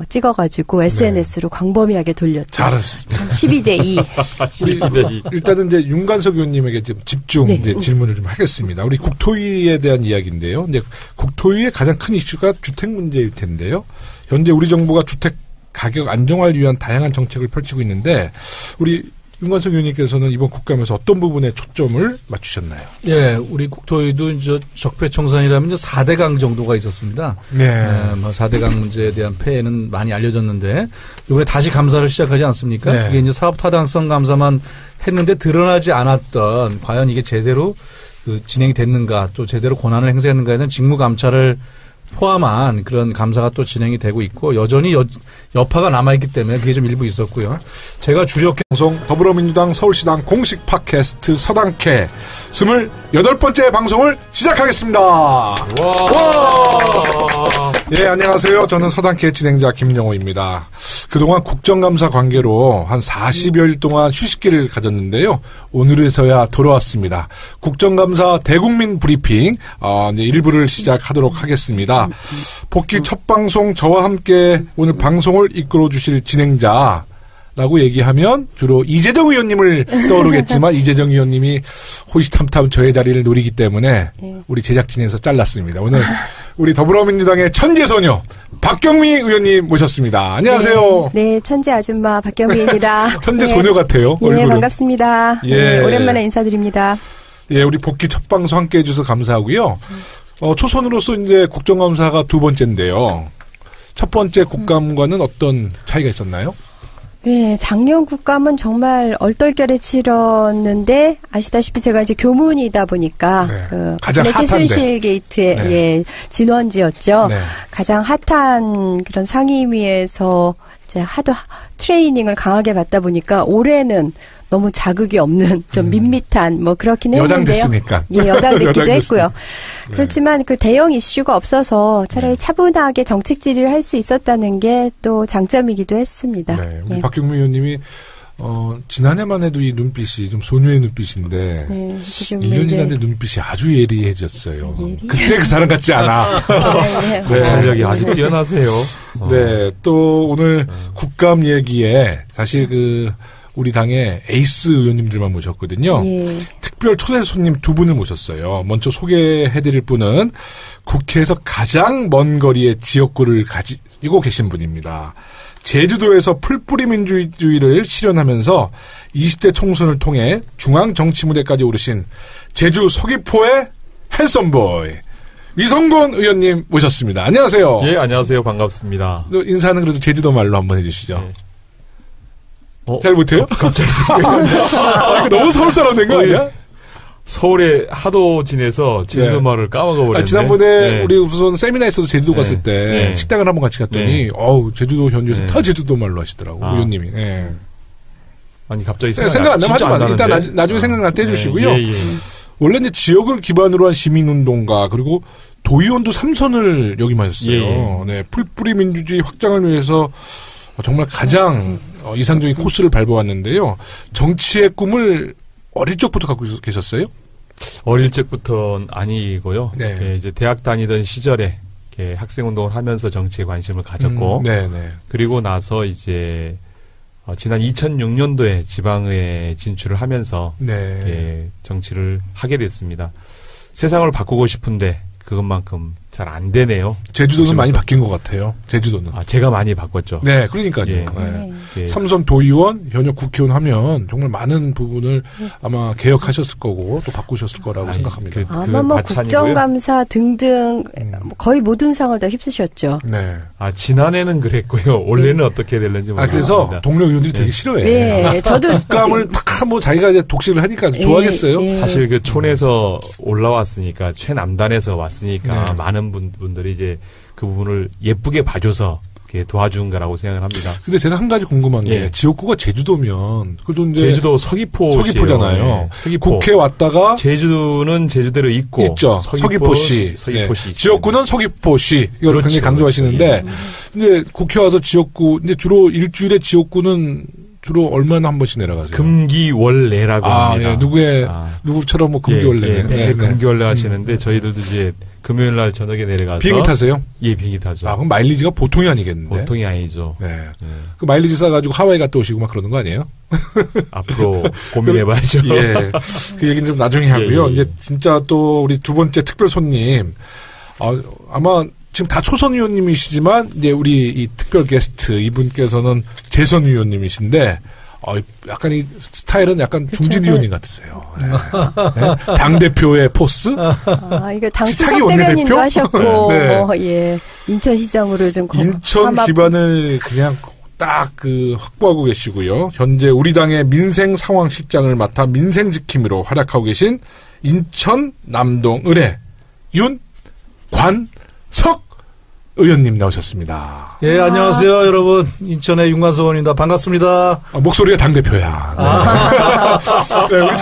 찍어 가지고 SNS로 광범위하게 돌렸죠. 잘하셨습니다. 12대 2. 일단은 이제 윤관석 의원님에게 좀 집중 이제 질문을 좀 하겠습니다. 우리 국토위에 대한 이야기인데요. 이제 국토위의 가장 큰 이슈가 주택 문제일 텐데요. 현재 우리 정부가 주택 가격 안정화를 위한 다양한 정책을 펼치고 있는데 우리 윤관석 의원님께서는 이번 국감에서 어떤 부분에 초점을 맞추셨나요? 우리 국토위도 이제 적폐청산이라면 이제 4대강 정도가 있었습니다. 뭐 4대강 문제에 대한 폐해는 많이 알려졌는데 이번에 다시 감사를 시작하지 않습니까? 이게 이제 사업 타당성 감사만 했는데 드러나지 않았던 과연 이게 제대로 진행이 됐는가 또 제대로 권한을 행사했는가에 대한 직무 감찰을 포함한 그런 감사가 또 진행이 되고 있고 여전히 여파가 남아있기 때문에 그게 좀 일부 있었고요. 제가 주력 방송 더불어민주당 서울시당 공식 팟캐스트 서당캐 28번째 방송을 시작하겠습니다. 와. 안녕하세요. 저는 서당캐 진행자 김영호입니다. 그동안 국정감사 관계로 한 40여일 동안 휴식기를 가졌는데요. 오늘에서야 돌아왔습니다. 국정감사 대국민 브리핑 이제 1부를 시작하도록 하겠습니다. 복귀 첫 방송 저와 함께 오늘 방송을 이끌어 주실 진행자 라고 얘기하면 주로 이재정 의원님을 떠오르겠지만 이재정 의원님이 호시탐탐 저의 자리를 노리기 때문에 우리 제작진에서 잘랐습니다. 오늘 우리 더불어민주당의 천재소녀 박경미 의원님 모셨습니다. 안녕하세요. 네, 천재 아줌마 박경미입니다. 천재소녀 같아요. 예, 얼굴은. 반갑습니다. 예. 네, 오랜만에 인사드립니다. 예, 우리 복귀 첫 방송 함께 해주셔서 감사하고요. 초선으로서 이제 국정감사가 두 번째인데요. 첫 번째 국감과는 어떤 차이가 있었나요? 네, 작년 국감은 정말 얼떨결에 치렀는데 아시다시피 제가 이제 교문이다 보니까 네. 가장 핫한데 최순실 게이트의 네. 예, 진원지였죠. 네. 가장 핫한 그런 상임위에서 이제 하도 트레이닝을 강하게 받다 보니까 올해는 너무 자극이 없는 좀 밋밋한 뭐 그렇긴 했는데요. 여당 됐으니까. 예, 여당 됐기도 여당 했고요. 네. 그렇지만 그 대형 이슈가 없어서 차라리 차분하게 정책 질의를 할 수 있었다는 게 또 장점이기도 했습니다. 네, 우리 예. 박경미 의원님이 지난해만 해도 이 눈빛이 좀 소녀의 눈빛인데 네, 지금 1년 이제 지났는데 눈빛이 아주 예리해졌어요. 예리? 그때 그 사람 같지 않아. 네, 관찰력이 아주 뛰어나세요. 네, 또 오늘 국감 얘기에 사실 우리 당의 에이스 의원님들만 모셨거든요. 예. 특별 초대 손님 두 분을 모셨어요. 먼저 소개해드릴 분은 국회에서 가장 먼 거리의 지역구를 가지고 계신 분입니다. 제주도에서 풀뿌리 민주주의를 실현하면서 20대 총선을 통해 중앙정치무대까지 오르신 제주 서귀포의 핸섬보이 위성곤 의원님 모셨습니다. 안녕하세요. 예, 안녕하세요. 반갑습니다. 인사는 그래도 제주도 말로 한번 해주시죠. 네. 잘 못해요? 갑자기. 이거 너무 서울 사람 된 거 아니야? 서울에 하도 지내서 제주도 말을 까먹어버렸네. 지난번에 우리 우선 세미나 있어서 제주도 갔을 때 식당을 한번 같이 갔더니 제주도 현지에서 다 제주도 말로 하시더라고 의원님이. 아니 갑자기 생각 안 나면 하지 마. 일단 나중에 생각날 때 해주시고요. 원래 이제 지역을 기반으로 한 시민운동가 그리고 도의원도 3선을 역임하셨어요. 네, 풀뿌리 민주주의 확장을 위해서 정말 가장 이상적인 코스를 밟아왔는데요. 정치의 꿈을 어릴 적부터 갖고 계셨어요? 어릴 적부터는 아니고요. 네. 이제 대학 다니던 시절에 학생 운동을 하면서 정치에 관심을 가졌고, 그리고 나서 이제 지난 2006년도에 지방에 진출을 하면서 정치를 하게 됐습니다. 세상을 바꾸고 싶은데 그것만큼 잘 안 되네요. 제주도는 많이 바뀐 것 같아요. 제주도는. 제가 많이 바꿨죠. 네, 그러니까요. 삼선 도의원, 현역 국회의원 하면 정말 많은 부분을 아마 개혁하셨을 거고 또 바꾸셨을 거라고 생각합니다. 아마 뭐 국정감사 등등 거의 모든 상을 다 휩쓰셨죠. 네. 지난해는 그랬고요. 올해는 어떻게 될는지 모르겠습니다. 그래서 동료 의원들이 되게 싫어해요. 네, 저도 국감을 탁 뭐 자기가 이제 독식을 하니까 좋아하겠어요. 사실 그 촌에서 올라왔으니까 최남단에서 왔으니까 많은 분들이 이제 그 부분을 예쁘게 봐줘서 도와준 거라고 생각을 합니다. 근데 제가 한 가지 궁금한 게 지역구가 제주도면 그래도 이제 제주도 서귀포잖아요. 네. 서귀포. 국회 왔다가 제주는 제주대로 있고 서귀포시. 지역구는 서귀포시. 이걸 굉장히 강조하시는데 근데 국회 와서 지역구 근데 주로 일주일에 지역구는 주로 얼마나 한 번씩 내려가세요? 금기월내라고 합니다. 누구처럼 뭐 금기월내. 금기월내 하시는데 저희들도 이제 금요일 날 저녁에 내려가서 비행기 타세요? 예, 비행기 타죠. 그럼 마일리지가 보통이 아니겠는데? 보통이 아니죠. 네. 그 마일리지 싸가지고 하와이 갔다 오시고 막 그러는 거 아니에요? 앞으로 고민해봐야죠. 예. 그 얘기는 좀 나중에 하고요. 이제 진짜 또 우리 두 번째 특별 손님, 아마 지금 다 초선 의원님이시지만 이제 우리 이 특별 게스트 이분께서는 재선 의원님이신데 약간 이 스타일은 약간 중진 의원님 같으세요. 네. 당 대표의 포스. 이거 당 수석 대변인도 하셨고, 인천시장으로 좀 인천 기반을 그냥 딱 확보하고 계시고요. 현재 우리 당의 민생 상황 실장을 맡아 민생 지킴이로 활약하고 계신 인천 남동 의뢰 윤관석 의원님 나오셨습니다. 예, 안녕하세요, 여러분. 인천의 윤관석 의원입니다. 반갑습니다. 목소리가 당대표야. 네. 네, 우리